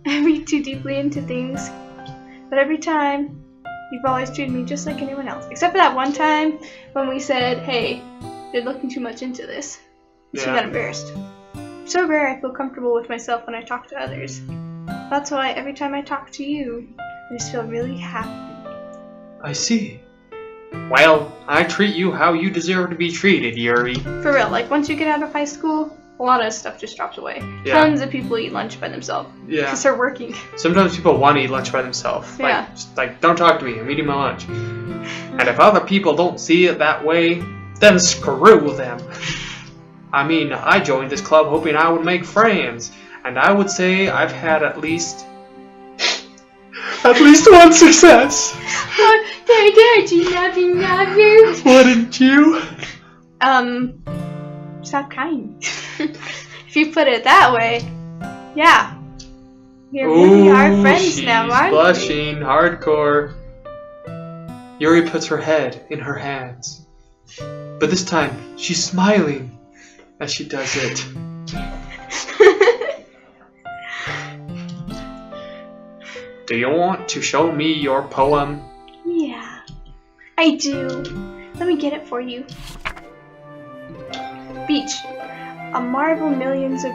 Speaker 1: I read too deeply into things. But every time, you've always treated me just like anyone else. Except for that one time when we said, hey, you're looking too much into this. She got embarrassed. So rare I feel comfortable with myself when I talk to others. That's why every time I talk to you, I just feel really happy.
Speaker 2: I see.
Speaker 3: Well, I treat you how you deserve to be treated, Yuri.
Speaker 1: For real, like once you get out of high school, a lot of stuff just drops away.
Speaker 2: Yeah.
Speaker 1: Tons of people eat lunch by themselves.
Speaker 2: Yeah.
Speaker 1: Because they're working.
Speaker 2: Sometimes people want to eat lunch by themselves.
Speaker 1: Yeah.
Speaker 2: Like, don't talk to me. I'm eating my lunch. And if other people don't see it that way, then screw them. I mean, I joined this club hoping I would make friends, and I would say I've had at least one success.
Speaker 1: There, G-loving lover.
Speaker 2: Wouldn't you?
Speaker 1: Stop crying. If you put it that way, yeah. We really are friends now, aren't
Speaker 2: blushing, hardcore. Yuri puts her head in her hands. But this time, she's smiling as she does it.
Speaker 3: Do you want to show me your poem?
Speaker 1: Yeah, I do. Let me get it for you. Beach. A marvel millions of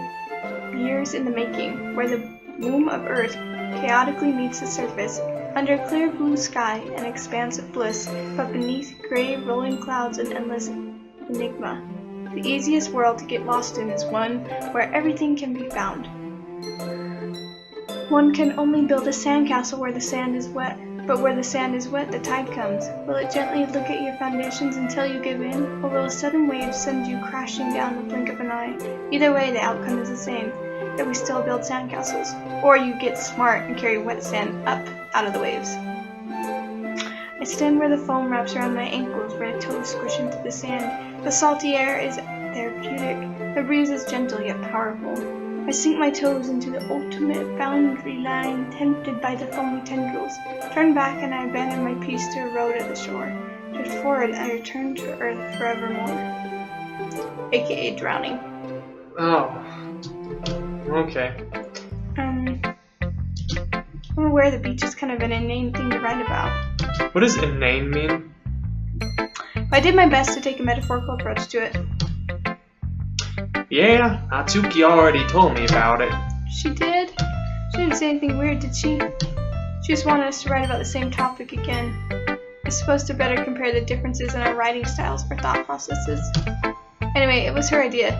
Speaker 1: years in the making, where the womb of Earth chaotically meets the surface, under clear blue sky, an expanse of bliss, but beneath gray rolling clouds an endless enigma. The easiest world to get lost in is one where everything can be found. One can only build a sandcastle where the sand is wet, but where the sand is wet, the tide comes. Will it gently look at your foundations until you give in, or will a sudden wave send you crashing down the blink of an eye? Either way, the outcome is the same, that we still build sandcastles, or you get smart and carry wet sand up out of the waves. I stand where the foam wraps around my ankles, where the toes squish into the sand. The salty air is therapeutic. The breeze is gentle yet powerful. I sink my toes into the ultimate boundary line, tempted by the foamy tendrils. Turn back and I abandon my piece to erode at the shore. Drift forward and return to earth forevermore. AKA drowning.
Speaker 2: Oh. Okay.
Speaker 1: I'm aware the beach is kind of an inane thing to write about.
Speaker 2: What does inane mean?
Speaker 1: But I did my best to take a metaphorical approach to it.
Speaker 2: Yeah, Natsuki already told me about it.
Speaker 1: She did? She didn't say anything weird, did she? She just wanted us to write about the same topic again. I suppose to better compare the differences in our writing styles or thought processes. Anyway, it was her idea.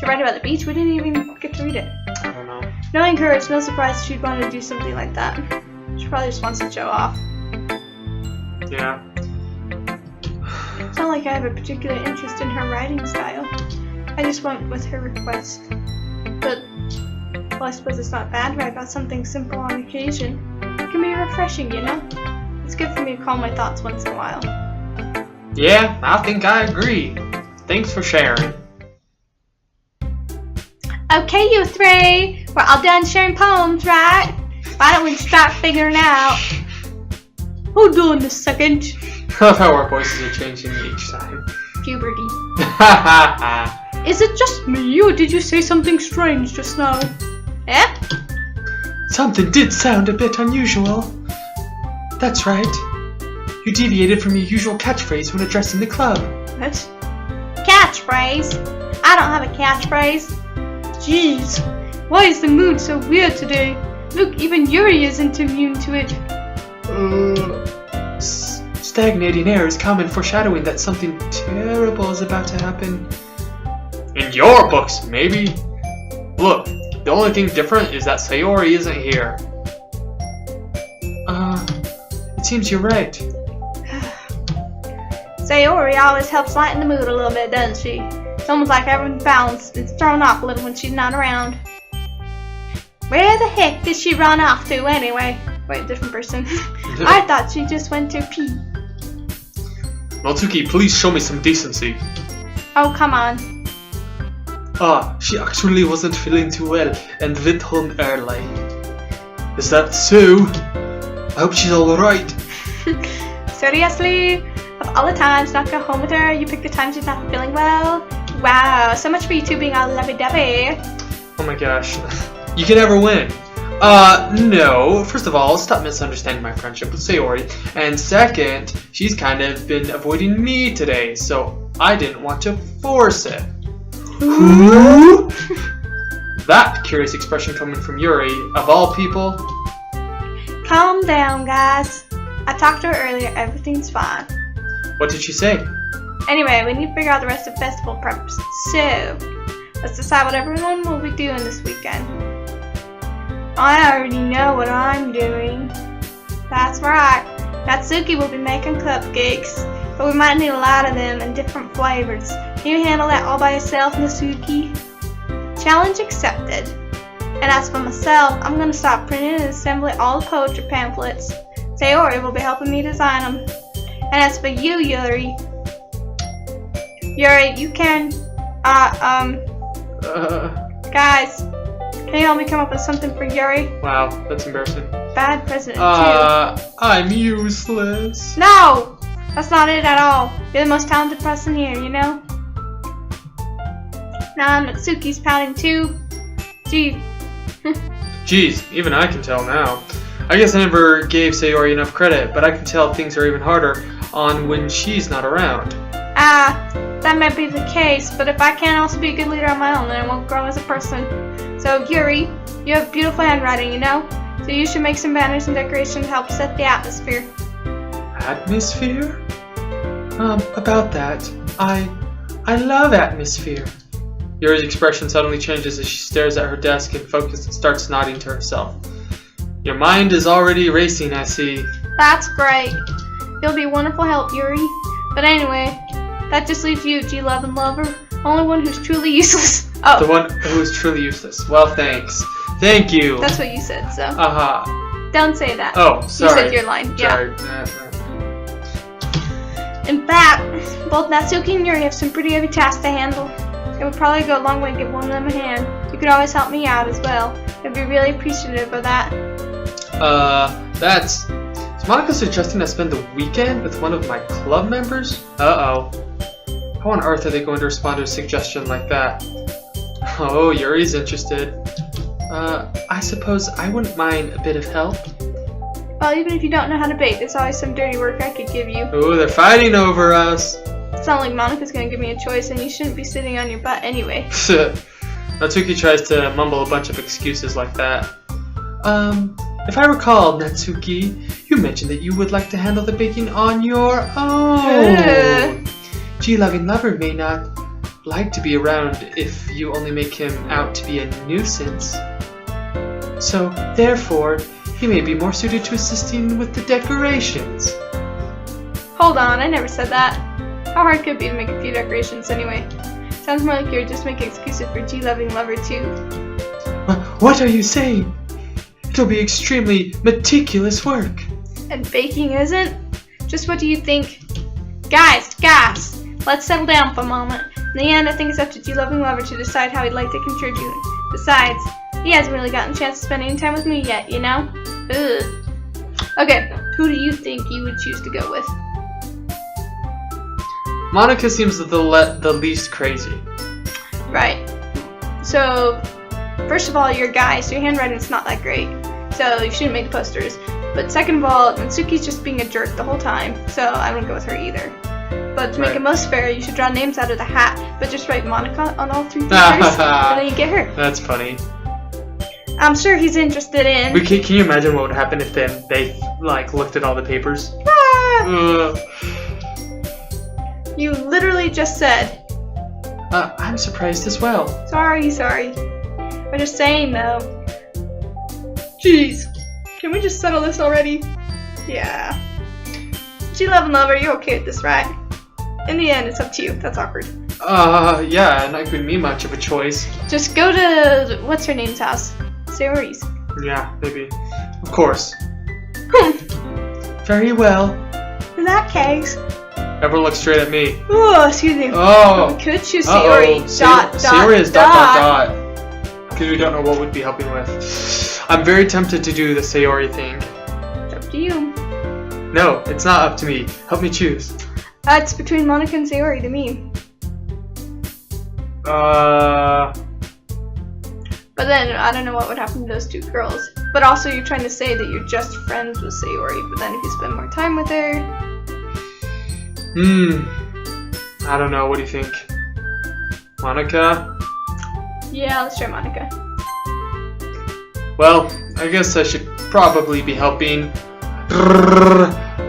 Speaker 1: To write about the beach, we didn't even get to read it.
Speaker 2: I don't know.
Speaker 1: Knowing her, it's no surprise she'd want to do something like that. She probably just wants to show off.
Speaker 2: Yeah.
Speaker 1: It's not like I have a particular interest in her writing style. I just went with her request. But, well, I suppose it's not bad to write about something simple on occasion. It can be refreshing, you know? It's good for me to calm my thoughts once in a while.
Speaker 2: Yeah, I think I agree. Thanks for sharing.
Speaker 1: Okay, you three! We're all done sharing poems, right? Why don't we start figuring out? Hold on a second.
Speaker 2: I love how our voices are changing each time.
Speaker 1: Puberty.
Speaker 2: Ha ha ha.
Speaker 1: Is it just me, or did you say something strange just now? Eh?
Speaker 2: Something did sound a bit unusual. That's right. You deviated from your usual catchphrase when addressing the club.
Speaker 1: What? Catchphrase? I don't have a catchphrase. Jeez, why is the mood so weird today? Look, even Yuri isn't immune to it.
Speaker 2: Stagnating air is common foreshadowing that something terrible is about to happen. In your books, maybe? Look, the only thing different is that Sayori isn't here. It seems you're right.
Speaker 1: Sayori always helps lighten the mood a little bit, doesn't she? It's almost like everyone's balanced and thrown off a little when she's not around. Where the heck did she run off to anyway? Wait, different person. I thought she just went to pee.
Speaker 2: Natsuki, please show me some decency.
Speaker 1: Oh, come on.
Speaker 2: She actually wasn't feeling too well and went home early. Is that so? I hope she's alright.
Speaker 1: Seriously? Of all the times not to go home with her, you picked the time she's not feeling well? Wow, so much for you two being all lovey-dovey.
Speaker 2: Oh my gosh. You can never win. No. First of all, stop misunderstanding my friendship with Sayori. And second, she's kind of been avoiding me today, so I didn't want to force it. Who? That curious expression coming from Yuri, of all people.
Speaker 1: Calm down, guys. I talked to her earlier, everything's fine.
Speaker 2: What did she say?
Speaker 1: Anyway, we need to figure out the rest of festival preps. So, let's decide what everyone will be doing this weekend. I already know what I'm doing. That's right. Natsuki will be making cupcakes, but we might need a lot of them in different flavors. Can you handle that all by yourself, Natsuki? Challenge accepted. And as for myself, I'm going to start printing and assembling all the poetry pamphlets. Sayori will be helping me design them. And as for you, Yuri, you can, guys, can you help me come up with something for Yuri?
Speaker 2: Wow, that's embarrassing.
Speaker 1: Bad president, too.
Speaker 2: I'm useless.
Speaker 1: No! That's not it at all. You're the most talented person here, you know? Nah, Natsuki's pouting too. Gee.
Speaker 2: Jeez, even I can tell now. I guess I never gave Sayori enough credit, but I can tell things are even harder on when she's not around.
Speaker 1: That might be the case, but if I can't also be a good leader on my own, then I won't grow as a person. So, Yuri, you have beautiful handwriting, you know? So you should make some banners and decorations to help set the atmosphere.
Speaker 2: Atmosphere? About that, I love atmosphere. Yuri's expression suddenly changes as she stares at her desk and starts nodding to herself. Your mind is already racing, I see.
Speaker 1: That's great. You'll be a wonderful help, Yuri. But anyway, that just leaves you, G-Lovin' Lover. Only one who's truly useless. Oh.
Speaker 2: The one who is truly useless. Well, thanks. Thank you.
Speaker 1: That's what you said, so. Don't say that.
Speaker 2: Oh, sorry.
Speaker 1: You said your line, yeah.
Speaker 2: Sorry.
Speaker 1: In fact, both Natsuki and Yuri have some pretty heavy tasks to handle. It would probably go a long way to give one of them a hand. You could always help me out as well. I'd be really appreciative of that.
Speaker 2: Is Monica suggesting I spend the weekend with one of my club members? Uh-oh. How on earth are they going to respond to a suggestion like that? Oh, Yuri's interested. I suppose I wouldn't mind a bit of help.
Speaker 1: Well, even if you don't know how to bake, there's always some dirty work I could give you.
Speaker 2: Ooh, they're fighting over us.
Speaker 1: It's not like Monica's gonna give me a choice, and you shouldn't be sitting on your butt anyway.
Speaker 2: Natsuki tries to mumble a bunch of excuses like that. If I recall, Natsuki, you mentioned that you would like to handle the baking on your own. G-loving lover may not like to be around if you only make him out to be a nuisance. So, therefore, he may be more suited to assisting with the decorations.
Speaker 1: Hold on, I never said that. How hard could it be to make a few decorations anyway? Sounds more like you're just making excuses for G-loving lover too.
Speaker 2: What are you saying? It'll be extremely meticulous work.
Speaker 1: And baking isn't? Just what do you think? Guys, let's settle down for a moment. In the end, I think it's up to G-loving lover to decide how he'd like to contribute. Besides, he hasn't really gotten a chance to spend any time with me yet, you know? Ugh. Okay, who do you think you would choose to go with?
Speaker 2: Monica seems the least crazy.
Speaker 1: Right. So, first of all, you're a guy, so your handwriting's not that great. So you shouldn't make posters. But second of all, Natsuki's just being a jerk the whole time, so I wouldn't go with her either. But to make it most fair, you should draw names out of the hat, but just write Monica on all 3 papers, and then you get her.
Speaker 2: That's funny.
Speaker 1: I'm sure he's interested in...
Speaker 2: Can you imagine what would happen if they looked at all the papers?
Speaker 1: You literally just said.
Speaker 2: I'm surprised as well.
Speaker 1: Sorry. We're just saying, though. Jeez. Can we just settle this already? Yeah. G-loving lover, you're okay with this, right? In the end, it's up to you. That's awkward.
Speaker 2: Yeah, not giving me much of a choice.
Speaker 1: Just go to... what's her name's house? Sayori's.
Speaker 2: Yeah, maybe. Of course. Very well.
Speaker 1: In that case...
Speaker 2: Never look straight at me.
Speaker 1: Oh, excuse me.
Speaker 2: Oh.
Speaker 1: We could choose Sayori.
Speaker 2: Sayori is ... Because we don't know what we'd be helping with. I'm very tempted to do the Sayori thing.
Speaker 1: It's up to you.
Speaker 2: No, it's not up to me. Help me choose.
Speaker 1: It's between Monica and Sayori to me. But then, I don't know what would happen to those 2 girls. But also, you're trying to say that you're just friends with Sayori, but then if you spend more time with her...
Speaker 2: I don't know. What do you think? Monica?
Speaker 1: Yeah, let's try Monica.
Speaker 2: Well, I guess I should probably be helping...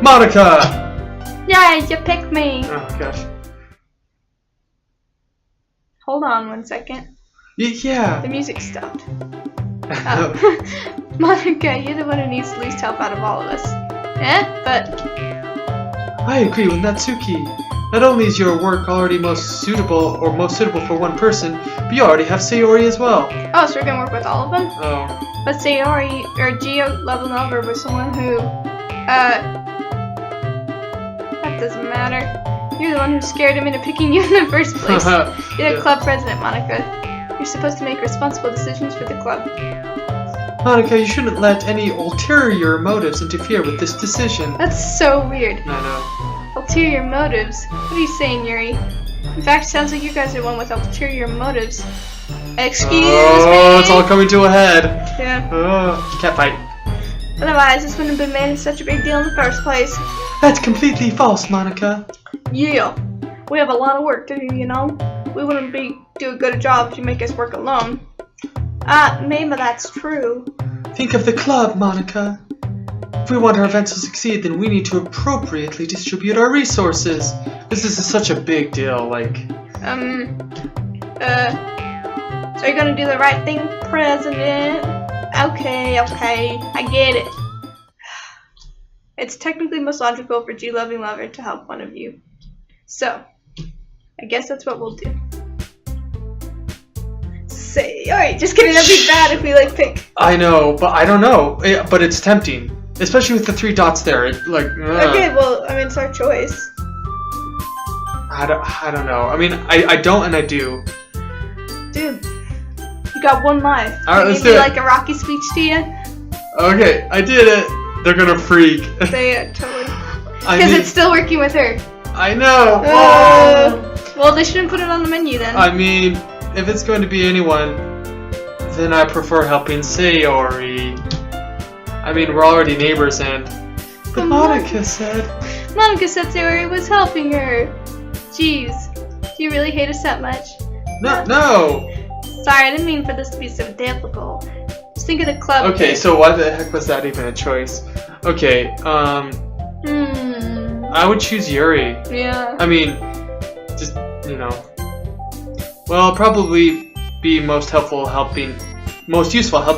Speaker 2: Monica!
Speaker 1: Yay, you picked me!
Speaker 2: Oh, gosh.
Speaker 1: Hold on 1 second.
Speaker 2: Yeah.
Speaker 1: The music stopped. Monica, you're the one who needs the least help out of all of us. But...
Speaker 2: I agree with Natsuki. Not only is your work already most suitable for one person, but you already have Sayori as well.
Speaker 1: Oh, so we're gonna work with all of them?
Speaker 2: Oh.
Speaker 1: But Sayori, or G-loving lover, was someone who, that doesn't matter. You're the one who scared him into picking you in the first place. You're the club president, Monica. You're supposed to make responsible decisions for the club.
Speaker 2: Monica, you shouldn't let any ulterior motives interfere with this decision.
Speaker 1: That's so weird.
Speaker 2: I know.
Speaker 1: Ulterior motives? What are you saying, Yuri? In fact, it sounds like you guys are one with ulterior motives. Excuse me!
Speaker 2: Oh, it's all coming to a head.
Speaker 1: Yeah.
Speaker 2: Oh, cat fight.
Speaker 1: Otherwise, this wouldn't have been made such a big deal in the first place.
Speaker 2: That's completely false, Monica.
Speaker 1: Yeah. We have a lot of work to do, you know? We wouldn't do a good job if you make us work alone. Maybe that's true.
Speaker 2: Think of the club, Monica. If we want our events to succeed, then we need to appropriately distribute our resources. This is such a big deal, like...
Speaker 1: So you're gonna do the right thing, President? Okay, I get it. It's technically most logical for G-loving lover to help one of you. So, I guess that's what we'll do. Alright, just kidding, that'd be bad if we pick.
Speaker 2: I know, but I don't know. But it's tempting. Especially with the 3 dots there.
Speaker 1: Okay, well, I mean, it's our choice.
Speaker 2: I don't know. I mean, I don't and I do.
Speaker 1: Dude, you got one life.
Speaker 2: Alright, let's
Speaker 1: Maybe
Speaker 2: do it.
Speaker 1: like a Rocky speech to you?
Speaker 2: Okay, I did it. They're gonna freak.
Speaker 1: They totally.
Speaker 2: I
Speaker 1: Because
Speaker 2: mean,
Speaker 1: it's still working with her.
Speaker 2: I know.
Speaker 1: Well, they shouldn't put it on the menu then.
Speaker 2: I mean, if it's going to be anyone, then I prefer helping Sayori. I mean, we're already neighbors and... But
Speaker 1: But
Speaker 2: Monica said...
Speaker 1: Monica said Sayori was helping her. Jeez, do you really hate us that much?
Speaker 2: No!
Speaker 1: Sorry, I didn't mean for this to be so difficult. Just think of the club.
Speaker 2: Okay, so why the heck was that even a choice? Okay, I would choose Yuri.
Speaker 1: Yeah.
Speaker 2: I mean, just, you know. Well, I'll probably be most useful helping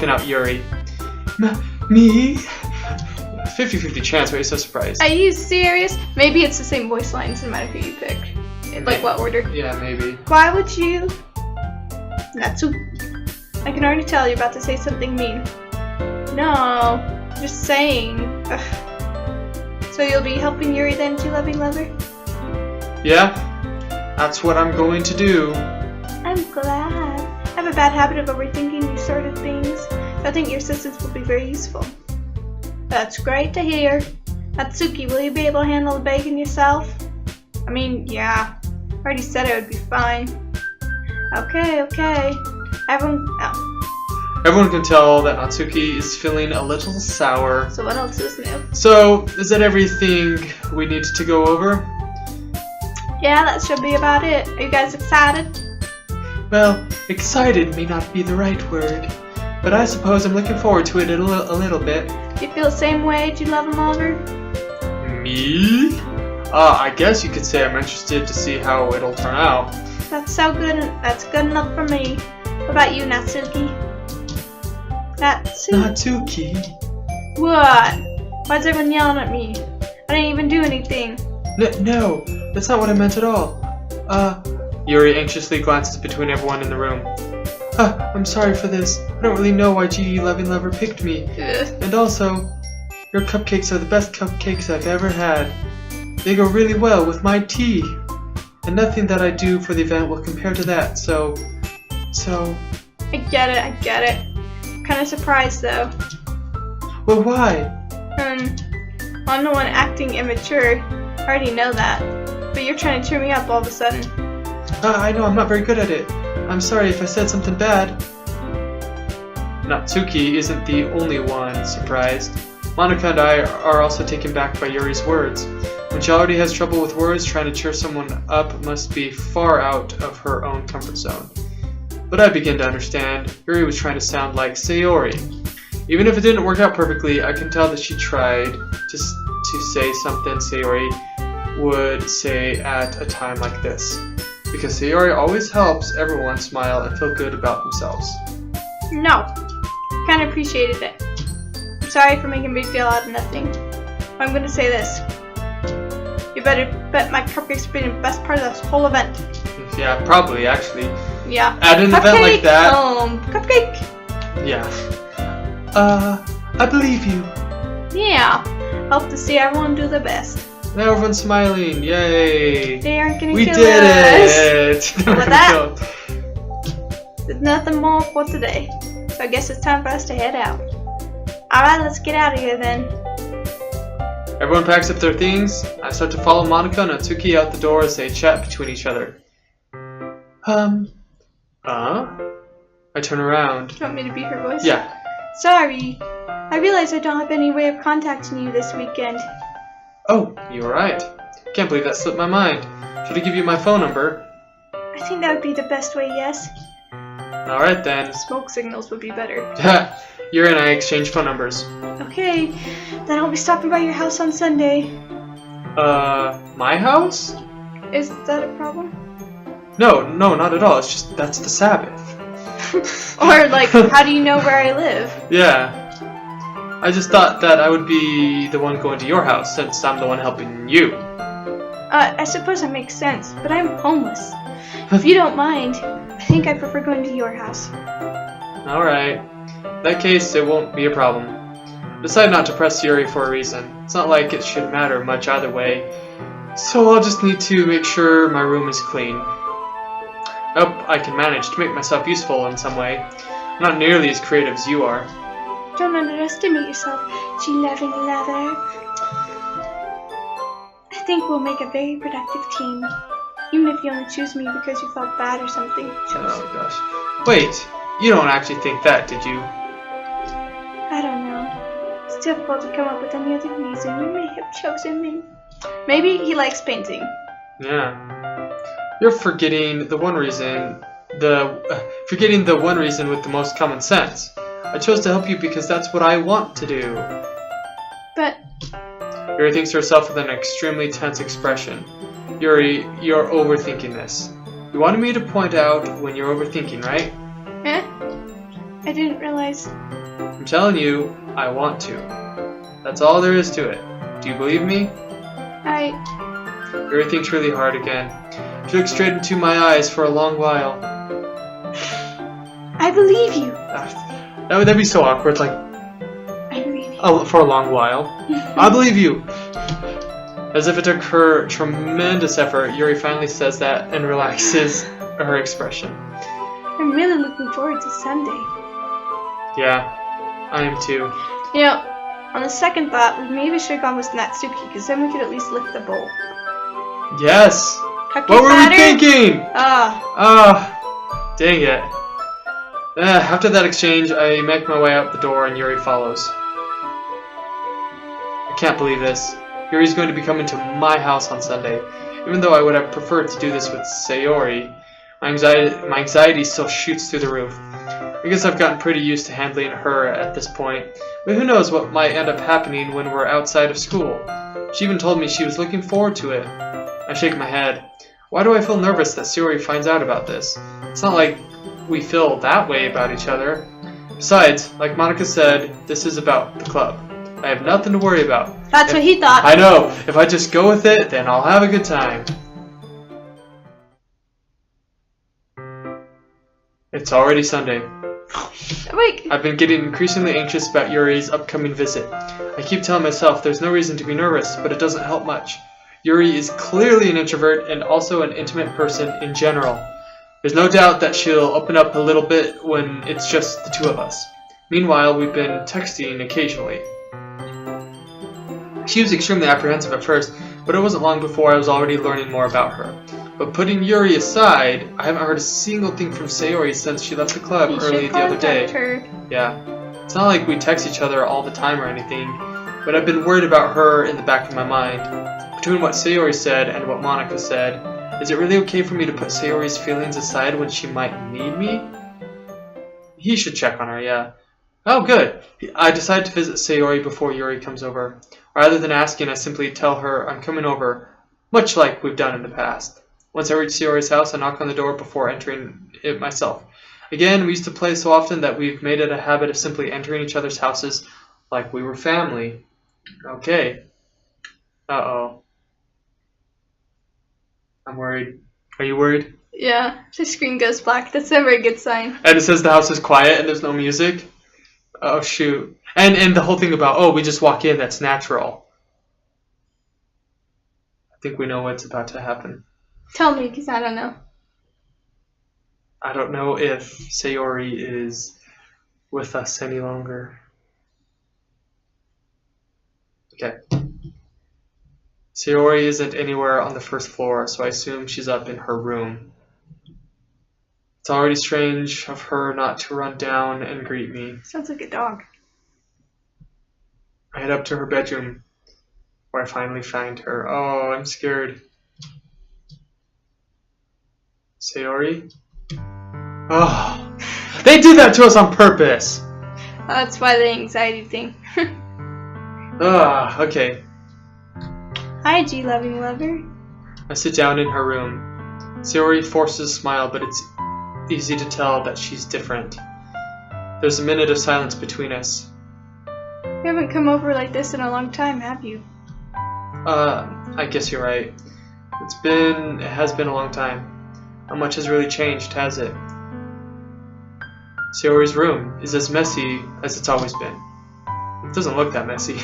Speaker 2: out Yuri. Me? 50-50 chance, why are you so surprised?
Speaker 1: Are you serious? Maybe it's the same voice lines no matter who you pick. Like what order?
Speaker 2: Yeah, maybe.
Speaker 1: Why would you? Natsu. I can already tell you're about to say something mean. No, just saying. Ugh. So you'll be helping Yuri then too, loving lover?
Speaker 2: Yeah, that's what I'm going to do.
Speaker 1: I'm glad. I have a bad habit of overthinking these sort of things. I think your assistance will be very useful. That's great to hear. Natsuki, will you be able to handle the bacon yourself? I mean, yeah. I already said I would be fine. Okay.
Speaker 2: Everyone can tell that Natsuki is feeling a little sour.
Speaker 1: So what else is new?
Speaker 2: So, is that everything we need to go over?
Speaker 1: Yeah, that should be about it. Are you guys excited?
Speaker 2: Well, excited may not be the right word, but I suppose I'm looking forward to it a little bit.
Speaker 1: Do you feel the same way? Do you love him longer?
Speaker 2: Me? I guess you could say I'm interested to see how it'll turn out.
Speaker 1: That's so good. That's good enough for me. What about you, Natsuki?
Speaker 2: Natsuki?
Speaker 1: What? Why's everyone yelling at me? I didn't even do anything.
Speaker 2: No, that's not what I meant at all. Yuri anxiously glances between everyone in the room. I'm sorry for this. I don't really know why GD Loving Lover picked me.
Speaker 1: Ugh.
Speaker 2: And also, your cupcakes are the best cupcakes I've ever had. They go really well with my tea. And nothing that I do for the event will compare to that, so...
Speaker 1: I get it. Kind of surprised though.
Speaker 2: Well, why?
Speaker 1: I'm the one acting immature. I already know that. But you're trying to cheer me up all of a sudden.
Speaker 2: I know I'm not very good at it. I'm sorry if I said something bad. Natsuki isn't the only one surprised. Monica and I are also taken back by Yuri's words. When she already has trouble with words, trying to cheer someone up must be far out of her own comfort zone. But I begin to understand. Yuri was trying to sound like Sayori. Even if it didn't work out perfectly, I can tell that she tried to say something Sayori would say at a time like this. Because Sayori always helps everyone smile and feel good about themselves.
Speaker 1: No. Kind of appreciated it. I'm sorry for making a big deal out of nothing. But I'm gonna say this. You better bet my cupcakes have been the best part of this whole event.
Speaker 2: Yeah, probably, actually.
Speaker 1: Yeah.
Speaker 2: At an event like that.
Speaker 1: Cupcake.
Speaker 2: Yeah. I believe you.
Speaker 1: Yeah. Hope to see everyone do their best.
Speaker 2: Now everyone's smiling. Yay.
Speaker 1: They aren't gonna
Speaker 2: We
Speaker 1: kill
Speaker 2: did
Speaker 1: us.
Speaker 2: it.
Speaker 1: With that, there's nothing more for today. So I guess it's time for us to head out. Alright, let's get out of here then.
Speaker 2: Everyone packs up their things. I start to follow Monica and Natsuki out the door as they chat between each other. I turn around.
Speaker 1: Do you want me to be her voice?
Speaker 2: Yeah.
Speaker 1: Sorry. I realize I don't have any way of contacting you this weekend.
Speaker 2: Oh, you were right. Can't believe that slipped my mind. Should I give you my phone number?
Speaker 1: I think that would be the best way, yes.
Speaker 2: Alright then.
Speaker 1: Smoke signals would be better.
Speaker 2: Yuri and I exchange phone numbers.
Speaker 1: Okay, then I'll be stopping by your house on Sunday.
Speaker 2: My house?
Speaker 1: Is that a problem?
Speaker 2: No, not at all. It's just that's the Sabbath.
Speaker 1: Or, like, how do you know where I live?
Speaker 2: Yeah. I just thought that I would be the one going to your house since I'm the one helping you.
Speaker 1: I suppose that makes sense, but I'm homeless. If you don't mind, I think I prefer going to your house.
Speaker 2: Alright. In that case, it won't be a problem. Decide not to press Yuri for a reason. It's not like it should matter much either way. So I'll just need to make sure my room is clean. I hope I can manage to make myself useful in some way. I'm not nearly as creative as you are.
Speaker 1: Don't underestimate yourself, G-loving lover. I think we'll make a very productive team. Even if you only choose me because you felt bad or something.
Speaker 2: Oh gosh. Wait, you don't actually think that, did you?
Speaker 1: I don't know. It's difficult to come up with any other reason you may have chosen me. Maybe he likes painting.
Speaker 2: Yeah. You're forgetting the one reason with the most common sense. I chose to help you because that's what I want to do.
Speaker 1: But
Speaker 2: Yuri thinks to herself with an extremely tense expression. Yuri, you're overthinking this. You wanted me to point out when you're overthinking, right?
Speaker 1: I didn't realize.
Speaker 2: I'm telling you, I want to. That's all there is to it. Do you believe me? Yuri thinks really hard again. She looked straight into my eyes for a long while.
Speaker 1: I believe you.
Speaker 2: That'd be so awkward, like,
Speaker 1: I believe you.
Speaker 2: for a long while. I believe you. As if it took her tremendous effort, Yuri finally says that and relaxes her expression.
Speaker 1: I'm really looking forward to Sunday.
Speaker 2: Yeah, I am too.
Speaker 1: You know, on the second thought, we maybe should have gone with Natsuki, because then we could at least lick the bowl.
Speaker 2: Yes!
Speaker 1: Cookie
Speaker 2: What were we
Speaker 1: batter?
Speaker 2: thinking?
Speaker 1: Ah,
Speaker 2: Dang it. After that exchange, I make my way out the door and Yuri follows. I can't believe this. Yuri's going to be coming to my house on Sunday. Even though I would have preferred to do this with Sayori, my anxiety still shoots through the roof. I guess I've gotten pretty used to handling her at this point, but who knows what might end up happening when we're outside of school. She even told me she was looking forward to it. I shake my head. Why do I feel nervous that Sayori finds out about this? It's not like we feel that way about each other. Besides, like Monica said, this is about the club. I have nothing to worry about.
Speaker 1: that's what he thought.
Speaker 2: I know. If I just go with it, then I'll have a good time. It's already Sunday.
Speaker 1: Wait,
Speaker 2: I've been getting increasingly anxious about Yuri's upcoming visit. I keep telling myself there's no reason to be nervous, but it doesn't help much. Yuri is clearly an introvert and also an intimate person in general. There's no doubt that she'll open up a little bit when it's just the two of us. Meanwhile, we've been texting occasionally. She was extremely apprehensive at first, but it wasn't long before I was already learning more about her. But putting Yuri aside, I haven't heard a single thing from Sayori since she left the club
Speaker 1: you
Speaker 2: early
Speaker 1: should
Speaker 2: the other day.
Speaker 1: contact her.
Speaker 2: Yeah. It's not like we text each other all the time or anything, but I've been worried about her in the back of my mind. Between what Sayori said and what Monica said, is it really okay for me to put Sayori's feelings aside when she might need me? He should check on her, yeah. Oh, good. I decided to visit Sayori before Yuri comes over. Rather than asking, I simply tell her I'm coming over, much like we've done in the past. Once I reach Sayori's house, I knock on the door before entering it myself. Again, we used to play so often that we've made it a habit of simply entering each other's houses like we were family. Okay. Uh-oh. I'm worried. Are you worried?
Speaker 1: Yeah, the screen goes black. That's never a good sign.
Speaker 2: And it says the house is quiet and there's no music? Oh, shoot. And the whole thing about, oh, we just walk in, that's natural. I think we know what's about to happen.
Speaker 1: Tell me, because I don't know.
Speaker 2: I don't know if Sayori is with us any longer. Okay. Sayori isn't anywhere on the first floor, so I assume she's up in her room. It's already strange of her not to run down and greet me.
Speaker 1: Sounds like a dog.
Speaker 2: I head up to her bedroom, where I finally find her. Oh, I'm scared. Sayori? Oh, they did that to us on purpose!
Speaker 1: That's why the anxiety thing.
Speaker 2: Okay.
Speaker 1: Hi, G-loving lover.
Speaker 2: I sit down in her room. Sayori forces a smile, but it's easy to tell that she's different. There's a minute of silence between us.
Speaker 1: You haven't come over like this in a long time, have you?
Speaker 2: I guess you're right. It has been a long time. Not much has really changed, has it? Sayori's room is as messy as it's always been. It doesn't look that messy.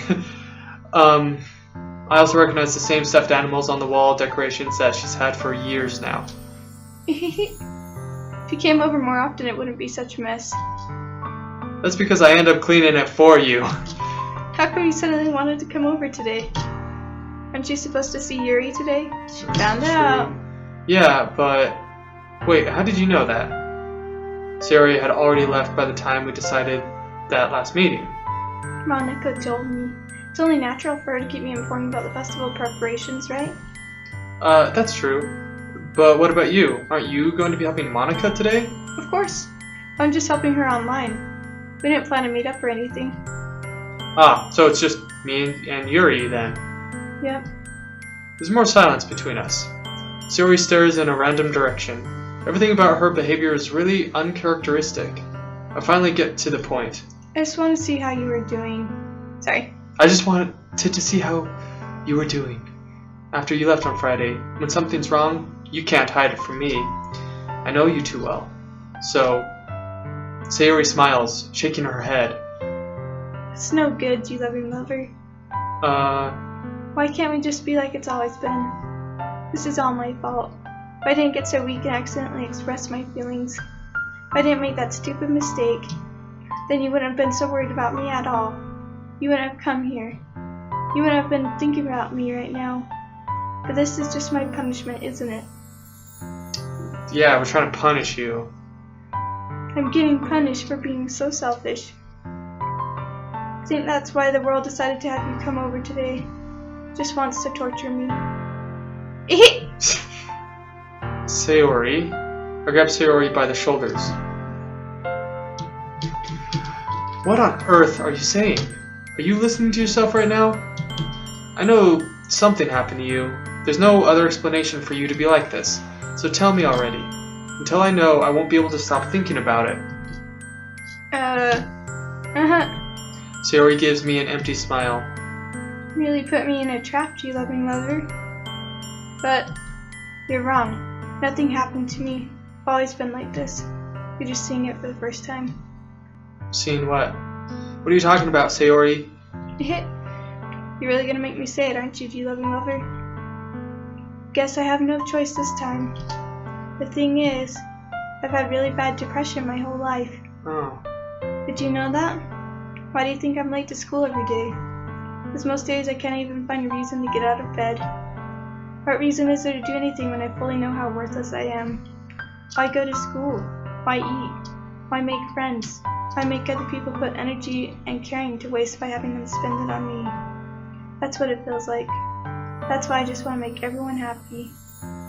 Speaker 2: I also recognize the same stuffed animals on the wall decorations that she's had for years now.
Speaker 1: If you came over more often, it wouldn't be such a mess.
Speaker 2: That's because I end up cleaning it for you.
Speaker 1: How come you suddenly wanted to come over today? Aren't you supposed to see Yuri today? She found out.
Speaker 2: Yeah, but... Wait, how did you know that? Sayori had already left by the time we decided that last meeting.
Speaker 1: Monica told me. It's only natural for her to keep me informed about the festival preparations, right?
Speaker 2: That's true. But what about you? Aren't you going to be helping Monica today?
Speaker 1: Of course. I'm just helping her online. We didn't plan to meet up or anything.
Speaker 2: Ah, so it's just me and Yuri then.
Speaker 1: Yep.
Speaker 2: There's more silence between us. Sayori stares in a random direction. Everything about her behavior is really uncharacteristic. I finally get to the point.
Speaker 1: I just want to see how you were doing. Sorry.
Speaker 2: I just wanted to see how you were doing. After you left on Friday, when something's wrong, you can't hide it from me. I know you too well. So, Sayori smiles, shaking her head.
Speaker 1: It's no good, you loving lover. Why can't we just be like it's always been? This is all my fault. If I didn't get so weak and accidentally express my feelings, if I didn't make that stupid mistake, then you wouldn't have been so worried about me at all. You wouldn't have come here. You wouldn't have been thinking about me right now. But this is just my punishment, isn't it?
Speaker 2: Yeah, we're trying to punish you.
Speaker 1: I'm getting punished for being so selfish. I think that's why the world decided to have you come over today. Just wants to torture me.
Speaker 2: Sayori. I grab Sayori by the shoulders. What on earth are you saying? Are you listening to yourself right now? I know something happened to you. There's no other explanation for you to be like this. So tell me already. Until I know, I won't be able to stop thinking about it. Sayori gives me an empty smile.
Speaker 1: Really put me in a trap, you loving lover. But you're wrong. Nothing happened to me. I've always been like this. You're just seeing it for the first time.
Speaker 2: Seeing what? What are you talking about, Sayori?
Speaker 1: You're really gonna make me say it, aren't you, you loving lover? Guess I have no choice this time. The thing is, I've had really bad depression my whole life.
Speaker 2: Oh.
Speaker 1: Did you know that? Why do you think I'm late to school every day? Because most days I can't even find a reason to get out of bed. What reason is there to do anything when I fully know how worthless I am? Why go to school? Why eat? Why make friends? Why make other people put energy and caring to waste by having them spend it on me? That's what it feels like. That's why I just want to make everyone happy,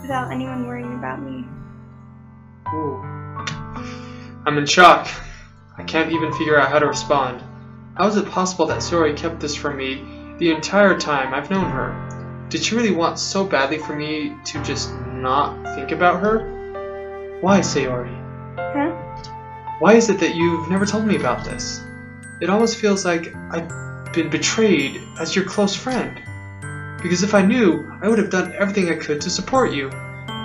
Speaker 1: without anyone worrying about me.
Speaker 2: Ooh. I'm in shock. I can't even figure out how to respond. How is it possible that Sayori kept this from me the entire time I've known her? Did she really want so badly for me to just not think about her? Why, Sayori?
Speaker 1: Huh?
Speaker 2: Why is it that you've never told me about this? It almost feels like I've been betrayed as your close friend. Because if I knew, I would have done everything I could to support you.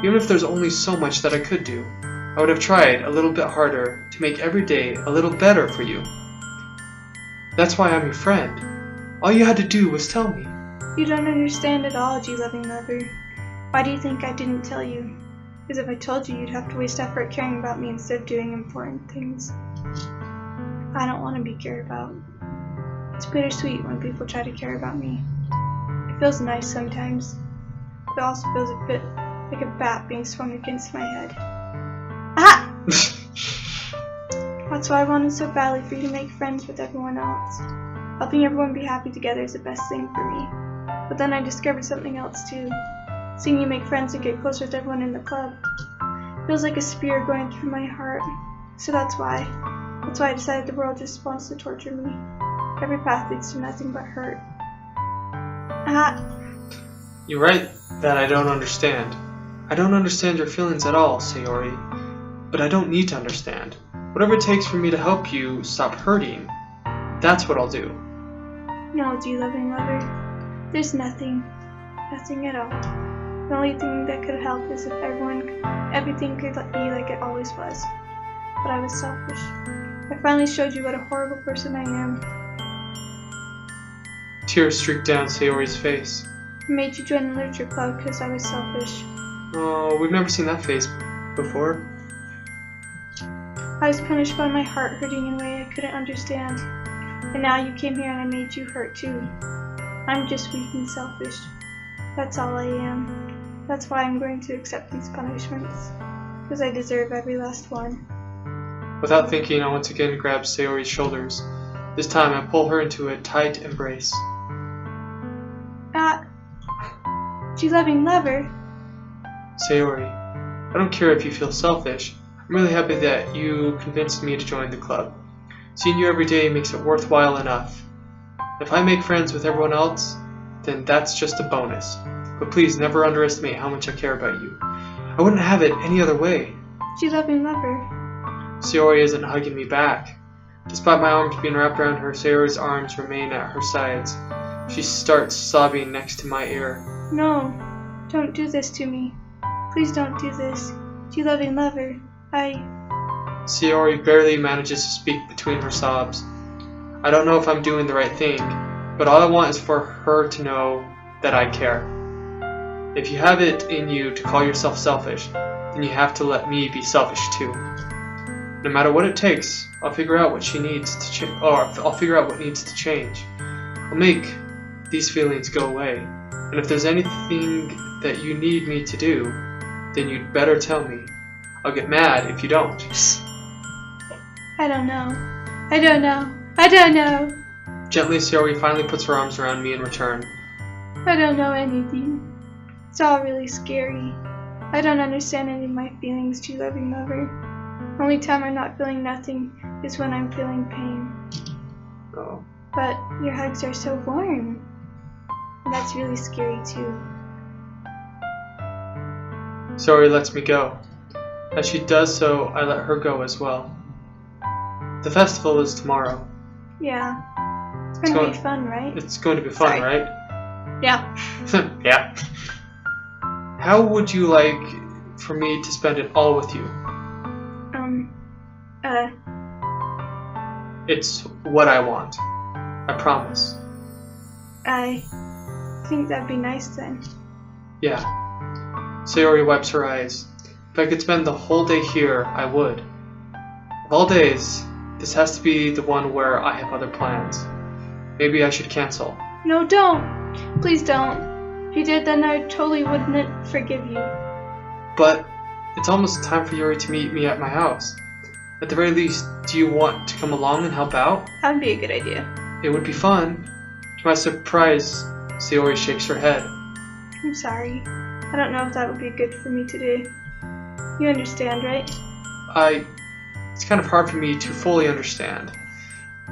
Speaker 2: Even if there's only so much that I could do. I would have tried a little bit harder to make every day a little better for you. That's why I'm your friend. All you had to do was tell me.
Speaker 1: You don't understand at all, you loving lover. Why do you think I didn't tell you? Because if I told you, you'd have to waste effort caring about me instead of doing important things. I don't want to be cared about. It's bittersweet when people try to care about me. It feels nice sometimes. It also feels a bit like a bat being swung against my head. Ah! That's why I wanted so badly for you to make friends with everyone else. Helping everyone be happy together is the best thing for me. But then I discovered something else too. Seeing you make friends and get closer with everyone in the club feels like a spear going through my heart. So that's why I decided the world just wants to torture me. Every path leads to nothing but hurt. Ah!
Speaker 2: You're right that I don't understand. I don't understand your feelings at all, Sayori. But I don't need to understand. Whatever it takes for me to help you stop hurting, that's what I'll do.
Speaker 1: No, dear loving lover. There's nothing. Nothing at all. The only thing that could help is if everything could be like it always was. But I was selfish. I finally showed you what a horrible person I am.
Speaker 2: Tears streaked down Sayori's face.
Speaker 1: I made you join the literature club because I was selfish.
Speaker 2: Oh, we've never seen that face before.
Speaker 1: I was punished by my heart hurting in a way I couldn't understand. And now you came here and I made you hurt too. I'm just weak and selfish. That's all I am. That's why I'm going to accept these punishments. Because I deserve every last one.
Speaker 2: Without thinking, I once again grab Sayori's shoulders. This time, I pull her into a tight embrace.
Speaker 1: G-loving lover.
Speaker 2: Sayori, I don't care if you feel selfish. I'm really happy that you convinced me to join the club. Seeing you every day makes it worthwhile enough. If I make friends with everyone else, then that's just a bonus. But please never underestimate how much I care about you. I wouldn't have it any other way.
Speaker 1: G-loving lover.
Speaker 2: Sayori isn't hugging me back. Despite my arms being wrapped around her, Sayori's arms remain at her sides. She starts sobbing next to my ear.
Speaker 1: No, don't do this to me. Please don't do this. G-loving lover,
Speaker 2: Sayori barely manages to speak between her sobs. I don't know if I'm doing the right thing, but all I want is for her to know that I care. If you have it in you to call yourself selfish, then you have to let me be selfish too. No matter what it takes, I'll figure out what she needs to I'll figure out what needs to change. I'll make these feelings go away. And if there's anything that you need me to do, then you'd better tell me. I'll get mad if you don't.
Speaker 1: I don't know. I don't know. I don't know.
Speaker 2: Gently, Sayori finally puts her arms around me in return.
Speaker 1: I don't know anything. It's all really scary. I don't understand any of my feelings, G-loving lover. Only time I'm not feeling nothing is when I'm feeling pain.
Speaker 2: Oh.
Speaker 1: But your hugs are so warm. And that's really scary too.
Speaker 2: Sayori lets me go. As she does so, I let her go as well. The festival is tomorrow.
Speaker 1: Yeah. It's going to be fun, right?
Speaker 2: It's going to be fun,
Speaker 1: Sorry.
Speaker 2: right?
Speaker 1: Yeah.
Speaker 2: Yeah. How would you like for me to spend it all with you? It's what I want. I promise.
Speaker 1: I think that'd be nice then.
Speaker 2: Yeah. Sayori wipes her eyes. If I could spend the whole day here, I would. Of all days, this has to be the one where I have other plans. Maybe I should cancel.
Speaker 1: No, don't. Please don't. If you did, then I totally wouldn't forgive you.
Speaker 2: But it's almost time for Yuri to meet me at my house. At the very least, do you want to come along and help out?
Speaker 1: That would be a good idea.
Speaker 2: It would be fun. To my surprise, Sayori shakes her head.
Speaker 1: I'm sorry. I don't know if that would be good for me to do. You understand, right?
Speaker 2: It's kind of hard for me to fully understand.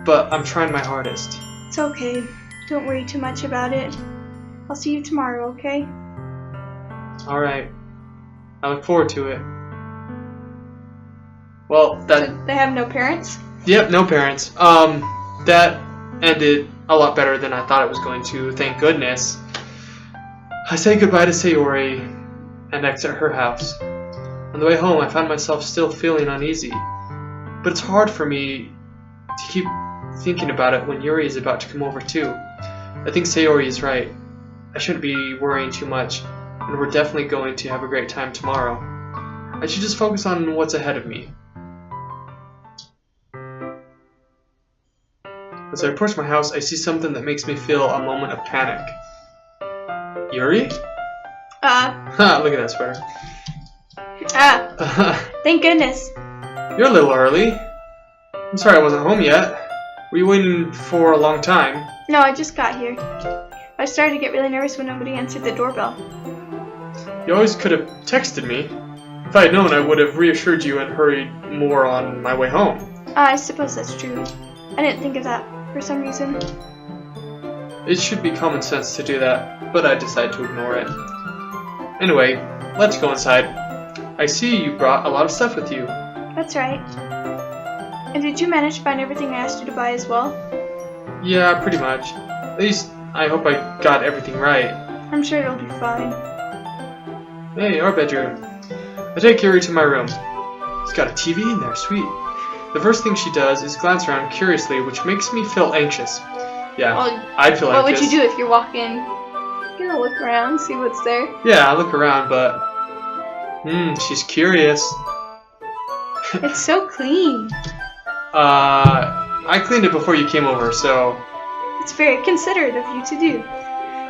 Speaker 2: But I'm trying my hardest.
Speaker 1: It's okay. Don't worry too much about it. I'll see you tomorrow, okay?
Speaker 2: Alright. I look forward to it. Well, that...
Speaker 1: So they have no parents?
Speaker 2: Yep, no parents. That ended a lot better than I thought it was going to, thank goodness. I say goodbye to Sayori and exit her house. On the way home, I found myself still feeling uneasy. But it's hard for me to keep thinking about it when Yuri is about to come over too. I think Sayori is right. I shouldn't be worrying too much, and we're definitely going to have a great time tomorrow. I should just focus on what's ahead of me. As I approach my house, I see something that makes me feel a moment of panic. Yuri? Ha, look at that sweater.
Speaker 1: Thank goodness.
Speaker 2: You're a little early. I'm sorry I wasn't home yet. Were you waiting for a long time?
Speaker 1: No, I just got here. I started to get really nervous when nobody answered the doorbell.
Speaker 2: You always could have texted me. If I had known, I would have reassured you and hurried more on my way home.
Speaker 1: I suppose that's true. I didn't think of that for some reason.
Speaker 2: It should be common sense to do that, but I decided to ignore it. Anyway, let's go inside. I see you brought a lot of stuff with you.
Speaker 1: That's right. And did you manage to find everything I asked you to buy as well?
Speaker 2: Yeah, pretty much. At least, I hope I got everything right.
Speaker 1: I'm sure it'll be fine.
Speaker 2: Hey, our bedroom. I take Yuri to my room. It's got a TV in there, sweet. The first thing she does is glance around curiously, which makes me feel anxious. Yeah,
Speaker 1: Well,
Speaker 2: I'd feel
Speaker 1: what
Speaker 2: anxious.
Speaker 1: would you do if you're walking? You're gonna look around, see what's there.
Speaker 2: Yeah, I look around, but... she's curious.
Speaker 1: It's so clean.
Speaker 2: I cleaned it before you came over, so...
Speaker 1: It's very considerate of you to do.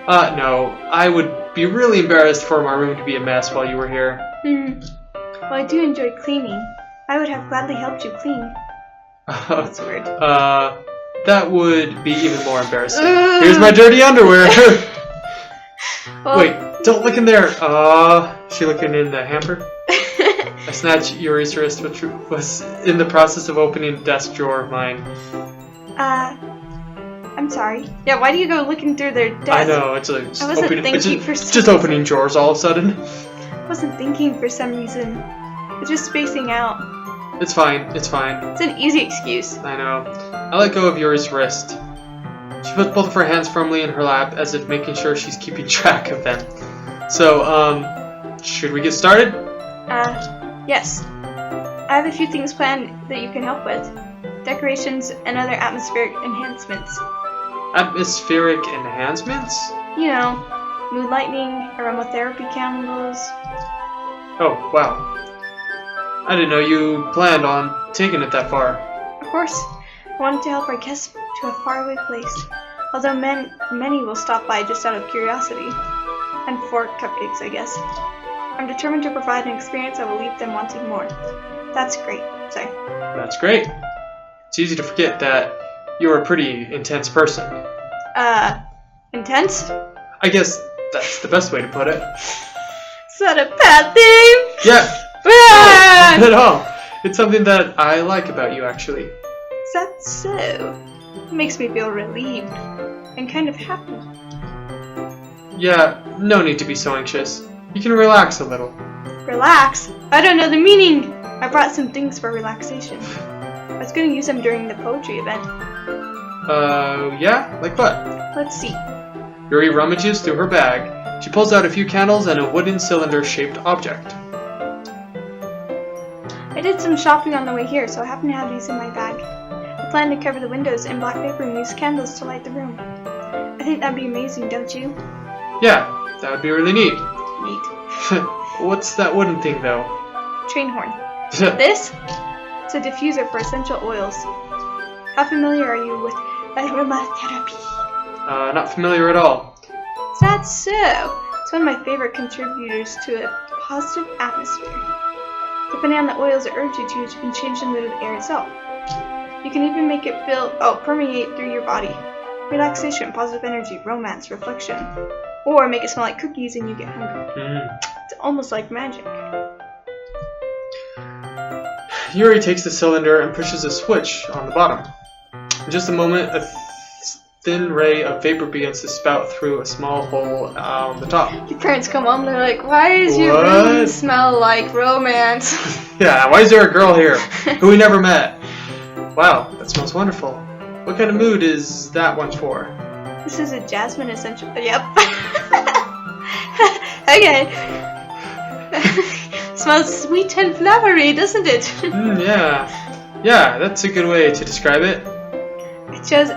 Speaker 2: No. I would be really embarrassed for my room to be a mess while you were here.
Speaker 1: Well, I do enjoy cleaning. I would have gladly helped you clean. That's weird.
Speaker 2: That would be even more embarrassing. Here's my dirty underwear!
Speaker 1: Well,
Speaker 2: Wait, don't look in there! She looking in the hamper? I snatched Yuri's wrist, which was in the process of opening a desk drawer of mine.
Speaker 1: I'm sorry. Yeah, why do you go looking through their desk?
Speaker 2: I know, it's like
Speaker 1: I wasn't thinking for some
Speaker 2: just opening drawers all of a sudden.
Speaker 1: I wasn't thinking for some reason. It's just spacing out.
Speaker 2: It's fine, it's fine.
Speaker 1: It's an easy excuse.
Speaker 2: I know. I let go of Yuri's wrist. She put both of her hands firmly in her lap, as if making sure she's keeping track of them. So, should we get started?
Speaker 1: Yes. I have a few things planned that you can help with. Decorations and other atmospheric enhancements.
Speaker 2: Atmospheric enhancements?
Speaker 1: You know, mood lighting, aromatherapy candles.
Speaker 2: Oh, wow. I didn't know you planned on taking it that far.
Speaker 1: Of course, I wanted to help our guests to a faraway place. Although many will stop by just out of curiosity. And for cupcakes, I guess. I'm determined to provide an experience that will leave them wanting more. That's great. Sorry.
Speaker 2: That's great. It's easy to forget that you're a pretty intense person.
Speaker 1: Intense?
Speaker 2: I guess that's the best way to put it.
Speaker 1: Is that a bad thing?
Speaker 2: Yeah.
Speaker 1: Ah!
Speaker 2: Not at all. It's something that I like about you, actually.
Speaker 1: Is that so? It makes me feel relieved and kind of happy.
Speaker 2: Yeah, no need to be so anxious. You can relax a little.
Speaker 1: Relax? I don't know the meaning. I brought some things for relaxation. I was going to use them during the poetry event.
Speaker 2: Yeah? Like what?
Speaker 1: Let's see.
Speaker 2: Yuri rummages through her bag. She pulls out a few candles and a wooden cylinder-shaped object.
Speaker 1: I did some shopping on the way here, so I happen to have these in my bag. I plan to cover the windows in black paper and use candles to light the room. I think that'd be amazing, don't you?
Speaker 2: Yeah, that would be really neat.
Speaker 1: Neat.
Speaker 2: What's that wooden thing, though?
Speaker 1: Train horn. This? It's a diffuser for essential oils. How familiar are you with aromatherapy?
Speaker 2: Not familiar at all.
Speaker 1: Is that so? It's one of my favorite contributors to a positive atmosphere. Depending on the oils it urges you to, you can change the mood of the air itself. You can even make it permeate through your body. Relaxation, positive energy, romance, reflection. Or make it smell like cookies and you get hungry. It's almost like magic.
Speaker 2: Yuri takes the cylinder and pushes a switch on the bottom. In just a moment, a thin ray of vapor begins to spout through a small hole on the top.
Speaker 1: Your parents come home, they're like, why does your room smell like romance?
Speaker 2: Yeah, why is there a girl here who we never met? Wow, that smells wonderful. What kind of mood is that one for?
Speaker 1: This is a jasmine essential. Yep. Okay. Smells sweet and flowery, doesn't it?
Speaker 2: Yeah. Yeah, that's a good way to describe it.
Speaker 1: I chose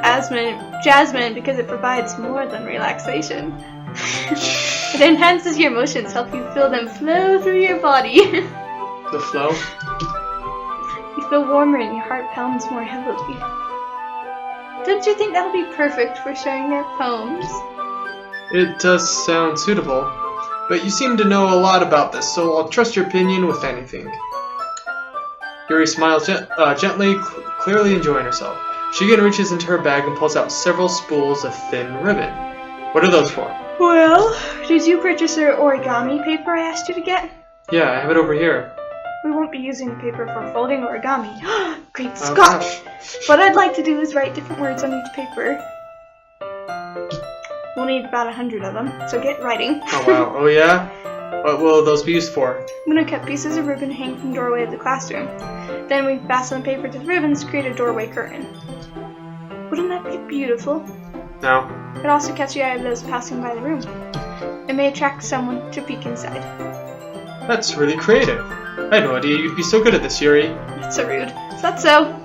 Speaker 1: jasmine because it provides more than relaxation. It enhances your emotions, help you feel them flow through your body.
Speaker 2: The flow?
Speaker 1: You feel warmer and your heart pounds more heavily. Don't you think that'll be perfect for sharing our poems?
Speaker 2: It does sound suitable, but you seem to know a lot about this, so I'll trust your opinion with anything. Yuri smiles gently, clearly enjoying herself. She again reaches into her bag and pulls out several spools of thin ribbon. What are those for?
Speaker 1: Well, did you purchase the origami paper I asked you to get?
Speaker 2: Yeah, I have it over here.
Speaker 1: We won't be using the paper for folding origami. Great
Speaker 2: Oh,
Speaker 1: Scott!
Speaker 2: gosh.
Speaker 1: What I'd like to do is write different words on each paper. We'll need about 100 of them, so get writing.
Speaker 2: Oh wow, oh yeah? What will those be used for?
Speaker 1: I'm going to cut pieces of ribbon hang from the doorway of the classroom. Then we fasten the paper to the ribbons to create a doorway curtain. Wouldn't that be beautiful?
Speaker 2: No.
Speaker 1: It also catch the eye of those passing by the room. It may attract someone to peek inside.
Speaker 2: That's really creative. I had no idea you'd be so good at this, Yuri.
Speaker 1: That's so rude. Is that so?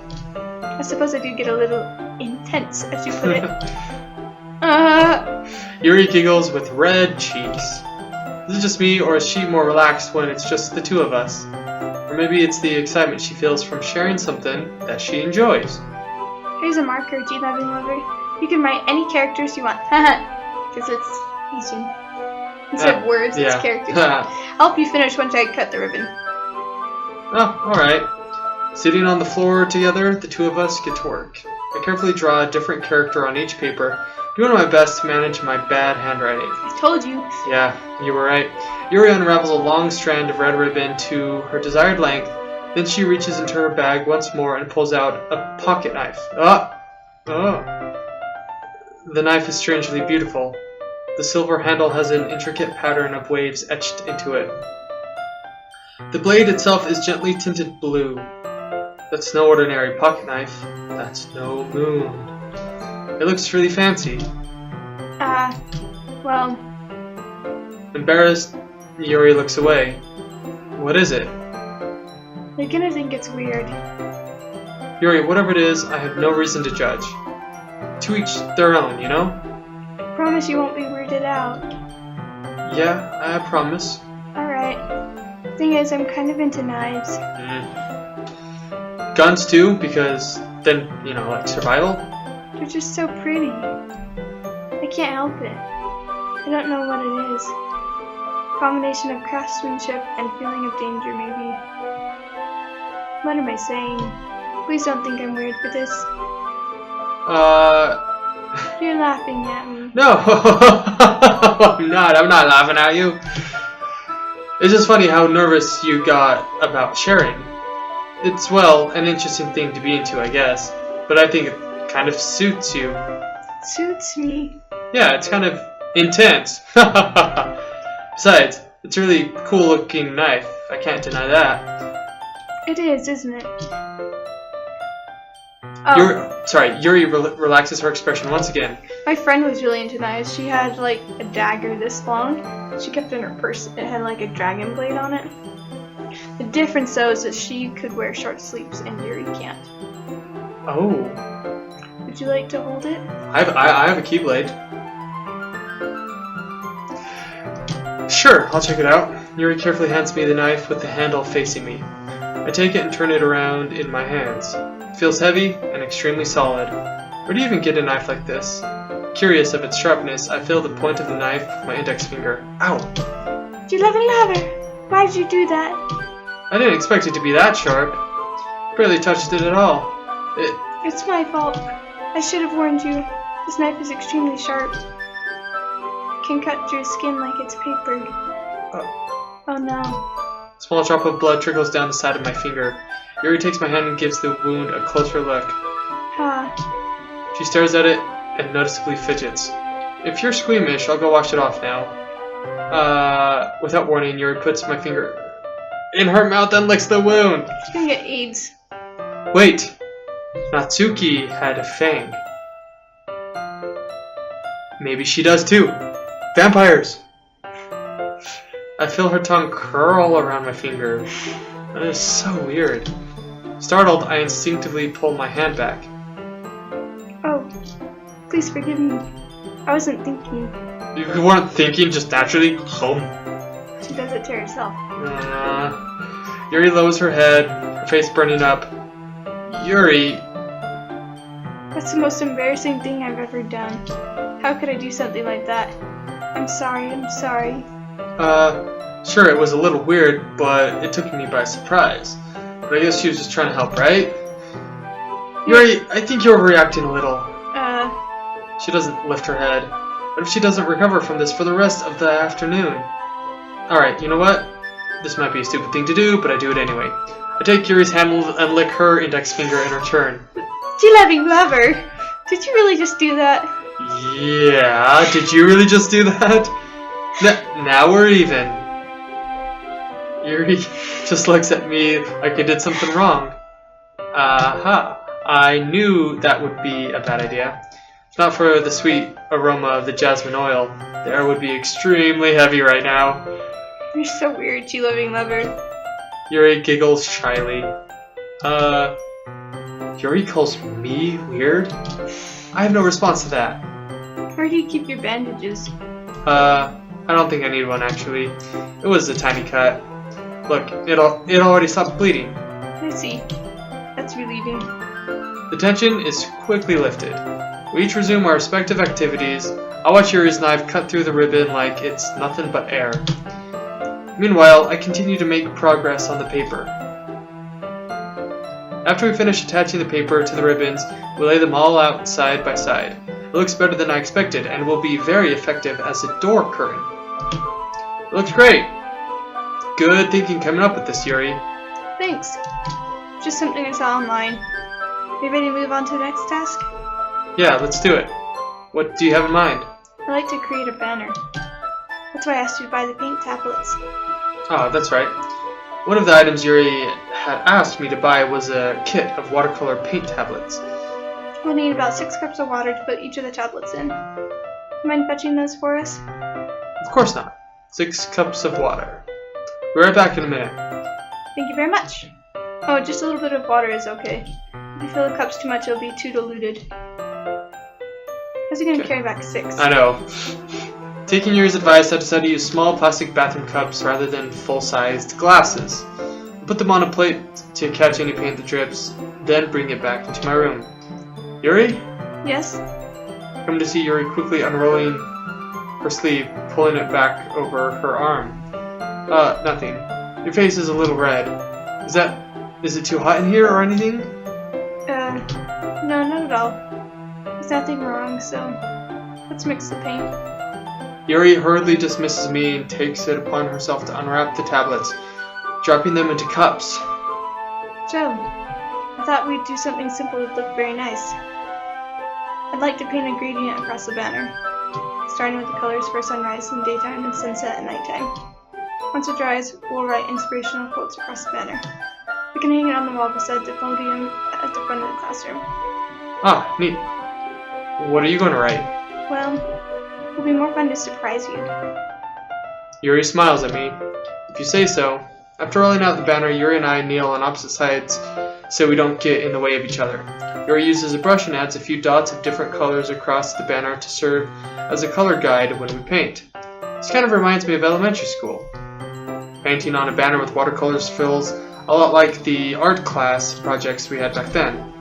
Speaker 1: I suppose I do get a little intense, as you put it.
Speaker 2: Yuri giggles with red cheeks. Is it just me, or is she more relaxed when it's just the two of us? Or maybe it's the excitement she feels from sharing something that she enjoys.
Speaker 1: Here's a marker, G-Loving Lover. You can write any characters you want. Because it's Asian. Instead of words, it's characters. I'll help you finish once I cut the ribbon.
Speaker 2: Oh, alright. Sitting on the floor together, the two of us get to work. I carefully draw a different character on each paper, doing my best to manage my bad handwriting.
Speaker 1: I told you.
Speaker 2: Yeah, you were right. Yuri unravels a long strand of red ribbon to her desired length, then she reaches into her bag once more and pulls out a pocket knife. Oh! The knife is strangely beautiful. The silver handle has an intricate pattern of waves etched into it. The blade itself is gently tinted blue. That's no ordinary pocket knife. That's no moon. It looks really fancy.
Speaker 1: Well...
Speaker 2: Embarrassed, Yuri looks away. What is it?
Speaker 1: They're gonna think it's weird.
Speaker 2: Yuri, whatever it is, I have no reason to judge. To each their own, you know?
Speaker 1: Promise you won't be weirded out.
Speaker 2: Yeah, I promise.
Speaker 1: Alright. Thing is, I'm kind of into knives.
Speaker 2: Guns too, because then, you know, like survival?
Speaker 1: They're just so pretty. I can't help it. I don't know what it is. Combination of craftsmanship and feeling of danger, maybe. What am I saying? Please don't think I'm weird for this. You're laughing at me.
Speaker 2: No! I'm not laughing at you. It's just funny how nervous you got about sharing. It's, well, an interesting thing to be into, I guess. But I think it kind of suits you.
Speaker 1: Suits me?
Speaker 2: Yeah, it's kind of intense. Besides, it's a really cool looking knife. I can't deny that.
Speaker 1: It is, isn't it? Oh.
Speaker 2: Yuri relaxes her expression once again.
Speaker 1: My friend was really into knives. She had like a dagger this long. She kept it in her purse. It had like a dragon blade on it. The difference though is that she could wear short sleeves and Yuri can't.
Speaker 2: Oh.
Speaker 1: Would you like to hold it?
Speaker 2: I have a keyblade. Sure, I'll check it out. Yuri carefully hands me the knife with the handle facing me. I take it and turn it around in my hands. It feels heavy and extremely solid. Where do you even get a knife like this? Curious of its sharpness, I feel the point of the knife with my index finger. Ow!
Speaker 1: G-Loving Lover! Why did you do that?
Speaker 2: I didn't expect it to be that sharp. Barely touched it at all.
Speaker 1: It's my fault. I should have warned you. This knife is extremely sharp. Can cut through skin like it's paper. Oh no.
Speaker 2: A small drop of blood trickles down the side of my finger. Yuri takes my hand and gives the wound a closer look. She stares at it and noticeably fidgets. If you're squeamish, I'll go wash it off now. Without warning, Yuri puts my finger in her mouth and licks the wound.
Speaker 1: She's gonna get AIDS.
Speaker 2: Wait. Natsuki had a fang. Maybe she does too. Vampires! I feel her tongue curl around my finger. That is so weird. Startled, I instinctively pull my hand back.
Speaker 1: Oh, please forgive me. I wasn't thinking.
Speaker 2: You weren't thinking, just naturally?
Speaker 1: She does it to herself.
Speaker 2: Yuri lowers her head, her face burning up. Yuri...
Speaker 1: That's the most embarrassing thing I've ever done. How could I do something like that? I'm sorry.
Speaker 2: Sure, it was a little weird, but it took me by surprise. But I guess she was just trying to help, right? Yuri, I think you're overreacting a little. She doesn't lift her head. What if she doesn't recover from this for the rest of the afternoon? Alright, you know what? This might be a stupid thing to do, but I do it anyway. I take Yuri's hand and lick her index finger in return.
Speaker 1: G-Loving Lover! Did you really just do that?
Speaker 2: Yeah, did you really just do that? Now we're even. Yuri just looks at me like I did something wrong. I knew that would be a bad idea. If not for the sweet aroma of the jasmine oil, the air would be extremely heavy right now.
Speaker 1: You're so weird, G-Loving Lover.
Speaker 2: Yuri giggles shyly. Yuri calls me weird? I have no response to that.
Speaker 1: Where do you keep your bandages?
Speaker 2: I don't think I need one actually. It was a tiny cut. Look, it already stopped bleeding.
Speaker 1: I see. That's relieving.
Speaker 2: The tension is quickly lifted. We each resume our respective activities. I watch Yuri's knife cut through the ribbon like it's nothing but air. Meanwhile, I continue to make progress on the paper. After we finish attaching the paper to the ribbons, we lay them all out side by side. It looks better than I expected and will be very effective as a door curtain. It looks great. Good thinking coming up with this, Yuri.
Speaker 1: Thanks. Just something I saw online. You ready to move on to the next task?
Speaker 2: Yeah, let's do it. What do you have in mind?
Speaker 1: I'd like to create a banner. That's why I asked you to buy the paint tablets.
Speaker 2: Oh, that's right. One of the items Yuri had asked me to buy was a kit of watercolor paint tablets.
Speaker 1: We'll need about 6 cups of water to put each of the tablets in. Do you mind fetching those for us?
Speaker 2: Of course not. 6 cups of water. Be right back in a minute.
Speaker 1: Thank you very much. Oh, just a little bit of water is okay. If you fill the cups too much, it'll be too diluted. How's he gonna carry back 6?
Speaker 2: I know. Taking Yuri's advice, I decided to use small plastic bathroom cups rather than full-sized glasses. I put them on a plate to catch any paint that drips, then bring it back into my room. Yuri?
Speaker 1: Yes?
Speaker 2: Come to see Yuri quickly unrolling her sleeve, pulling it back over her arm. Nothing. Your face is a little red. Is it too hot in here or anything?
Speaker 1: No, not at all. There's nothing wrong, so let's mix the paint.
Speaker 2: Yuri hurriedly dismisses me and takes it upon herself to unwrap the tablets, dropping them into cups.
Speaker 1: So, I thought we'd do something simple that looked very nice. I'd like to paint a gradient across the banner, starting with the colors for sunrise in daytime and sunset at nighttime. Once it dries, we'll write inspirational quotes across the banner. We can hang it on the wall beside the podium at the front of the classroom.
Speaker 2: Ah, neat. What are you going to write?
Speaker 1: Well, it'll be more fun to surprise you.
Speaker 2: Yuri smiles at me. If you say so. After rolling out the banner, Yuri and I kneel on opposite sides so we don't get in the way of each other. Yuri uses a brush and adds a few dots of different colors across the banner to serve as a color guide when we paint. This kind of reminds me of elementary school. Painting on a banner with watercolors feels a lot like the art class projects we had back then.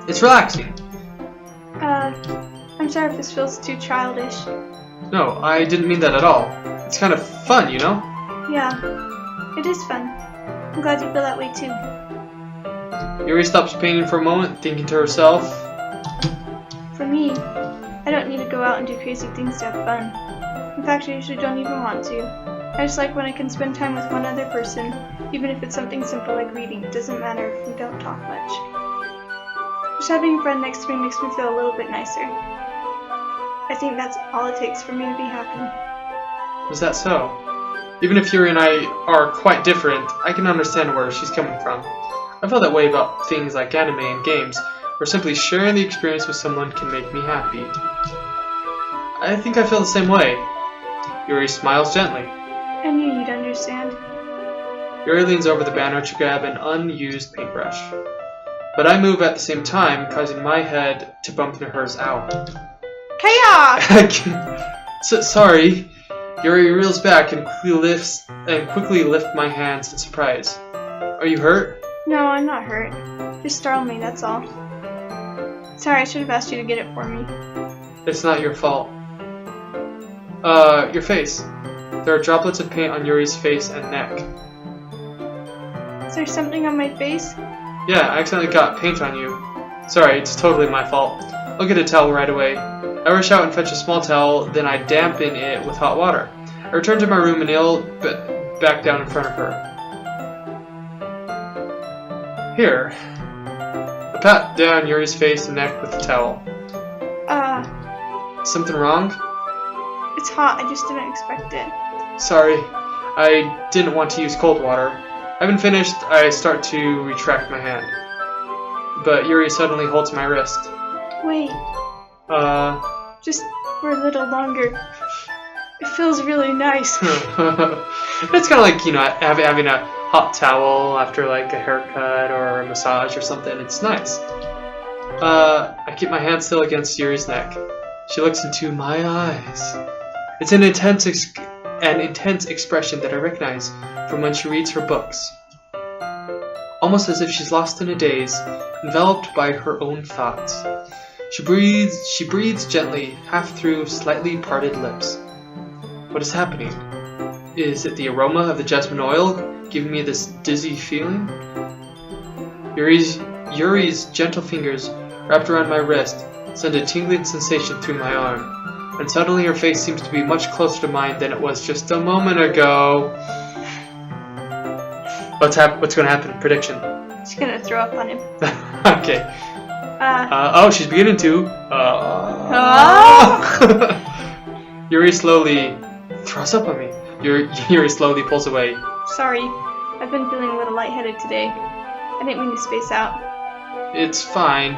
Speaker 2: It's relaxing.
Speaker 1: I'm sorry if this feels too childish.
Speaker 2: No, I didn't mean that at all. It's kind of fun, you know?
Speaker 1: Yeah, it is fun. I'm glad you feel that way too.
Speaker 2: Yuri stops painting for a moment, thinking to herself.
Speaker 1: For me, I don't need to go out and do crazy things to have fun. In fact, I usually don't even want to. I just like when I can spend time with one other person, even if it's something simple like reading. It doesn't matter if we don't talk much. Just having a friend next to me makes me feel a little bit nicer. I think that's all it takes for me to be happy.
Speaker 2: Is that so? Even if Yuri and I are quite different, I can understand where she's coming from. I feel that way about things like anime and games, where simply sharing the experience with someone can make me happy. I think I feel the same way. Yuri smiles gently.
Speaker 1: I knew you'd understand.
Speaker 2: Yuri leans over the banner to grab an unused paintbrush. But I move at the same time, causing my head to bump into hers. Ow.
Speaker 1: Chaos!
Speaker 2: Sorry. Yuri reels back and quickly lifts my hands in surprise. Are you hurt?
Speaker 1: No, I'm not hurt. Just startled me, that's all. Sorry, I should have asked you to get it for me.
Speaker 2: It's not your fault. Your face. There are droplets of paint on Yuri's face and neck.
Speaker 1: Is there something on my face?
Speaker 2: Yeah, I accidentally got paint on you. Sorry, it's totally my fault. I'll get a towel right away. I rush out and fetch a small towel, then I dampen it with hot water. I return to my room and kneel back down in front of her. Here. I pat down Yuri's face and neck with the towel. Something wrong?
Speaker 1: It's hot, I just didn't expect it.
Speaker 2: Sorry, I didn't want to use cold water. Having finished, I start to retract my hand. But Yuri suddenly holds my wrist.
Speaker 1: Wait. Just for a little longer. It feels really nice.
Speaker 2: It's kind of like, you know, having a hot towel after like a haircut or a massage or something. It's nice. I keep my hand still against Yuri's neck. She looks into my eyes. It's an intense expression that I recognize from when she reads her books. Almost as if she's lost in a daze, enveloped by her own thoughts. She breathes gently, half through slightly parted lips. What is happening? Is it the aroma of the jasmine oil giving me this dizzy feeling? Yuri's gentle fingers, wrapped around my wrist, send a tingling sensation through my arm, and suddenly her face seems to be much closer to mine than it was just a moment ago. What's going to happen? Prediction.
Speaker 1: She's gonna throw up on him.
Speaker 2: Okay. She's beginning to. Yuri slowly throws up on me. Yuri slowly pulls away.
Speaker 1: Sorry, I've been feeling a little lightheaded today. I didn't mean to space out.
Speaker 2: It's fine.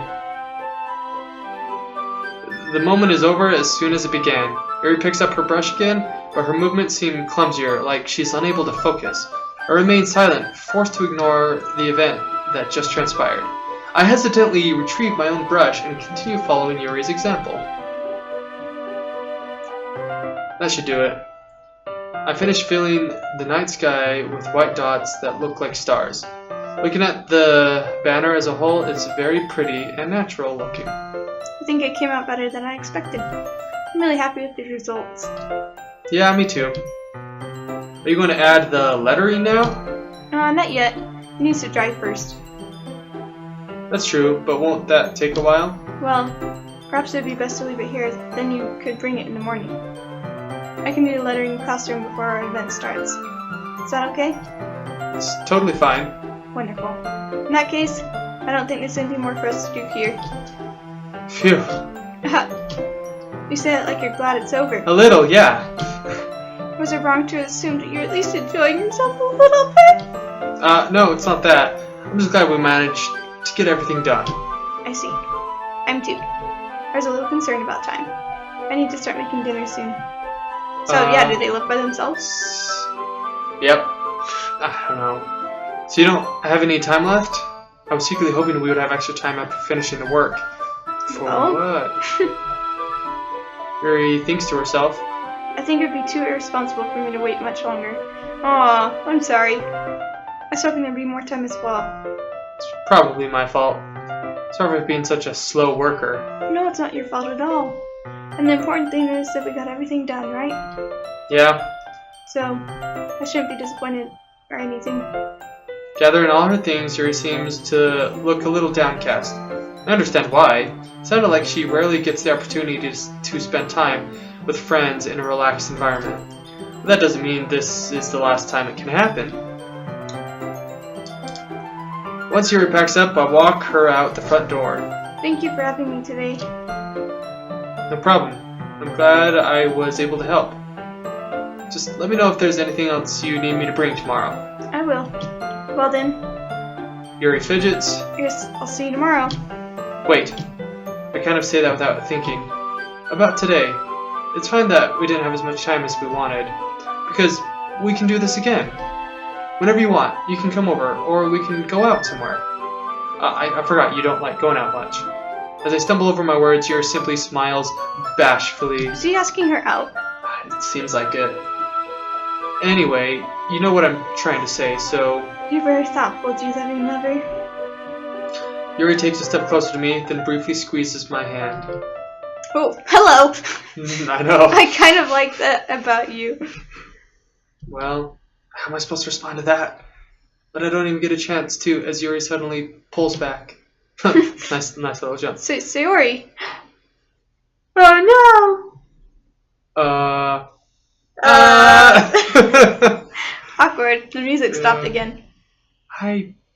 Speaker 2: The moment is over as soon as it began. Yuri picks up her brush again, but her movements seem clumsier, like she's unable to focus. I remain silent, forced to ignore the event that just transpired. I hesitantly retrieve my own brush and continue following Yuri's example. That should do it. I finish filling the night sky with white dots that look like stars. Looking at the banner as a whole, it's very pretty and natural looking.
Speaker 1: I think it came out better than I expected. I'm really happy with the results.
Speaker 2: Yeah, me too. Are you going to add the lettering now?
Speaker 1: Not yet. It needs to dry first.
Speaker 2: That's true, but won't that take a while?
Speaker 1: Well, perhaps it would be best to leave it here, then you could bring it in the morning. I can do the lettering in the classroom before our event starts. Is that okay?
Speaker 2: It's totally fine.
Speaker 1: Wonderful. In that case, I don't think there's anything more for us to do here.
Speaker 2: Phew.
Speaker 1: You say it like you're glad it's over.
Speaker 2: A little, yeah.
Speaker 1: Was it wrong to assume that you're at least enjoying yourself a little bit?
Speaker 2: No, it's not that. I'm just glad we managed to get everything done.
Speaker 1: I see. I'm too. I was a little concerned about time. I need to start making dinner soon. So yeah, do they live by themselves?
Speaker 2: Yep. I don't know. So you don't have any time left? I was secretly hoping we would have extra time after finishing the work. For what? Yuri thinks to herself.
Speaker 1: I think it would be too irresponsible for me to wait much longer. Aw, I'm sorry. I was hoping there'd be more time as well.
Speaker 2: It's probably my fault. Sorry for being such a slow worker.
Speaker 1: No, it's not your fault at all. And the important thing is that we got everything done, right?
Speaker 2: Yeah.
Speaker 1: So, I shouldn't be disappointed or anything.
Speaker 2: Gathering all her things, Yuri seems to look a little downcast. I understand why. It sounded like she rarely gets the opportunity to spend time with friends in a relaxed environment. But that doesn't mean this is the last time it can happen. Once Yuri packs up, I walk her out the front door.
Speaker 1: Thank you for having me today.
Speaker 2: No problem. I'm glad I was able to help. Just let me know if there's anything else you need me to bring tomorrow.
Speaker 1: I will. Well then.
Speaker 2: Yuri fidgets.
Speaker 1: Yes, I'll see you tomorrow.
Speaker 2: Wait. I kind of say that without thinking. About today. It's fine that we didn't have as much time as we wanted. Because we can do this again. Whenever you want, you can come over, or we can go out somewhere. I forgot you don't like going out much. As I stumble over my words, Yuri simply smiles bashfully.
Speaker 1: Is he asking her out?
Speaker 2: It seems like it. Anyway, you know what I'm trying to say, so...
Speaker 1: You're very thoughtful, dear loving lover.
Speaker 2: Yuri takes a step closer to me, then briefly squeezes my hand.
Speaker 1: Oh, hello!
Speaker 2: I know.
Speaker 1: I kind of like that about you.
Speaker 2: Well, how am I supposed to respond to that? But I don't even get a chance to, as Yuri suddenly pulls back. nice little jump.
Speaker 1: Sayori. Oh no! Awkward. The music stopped again.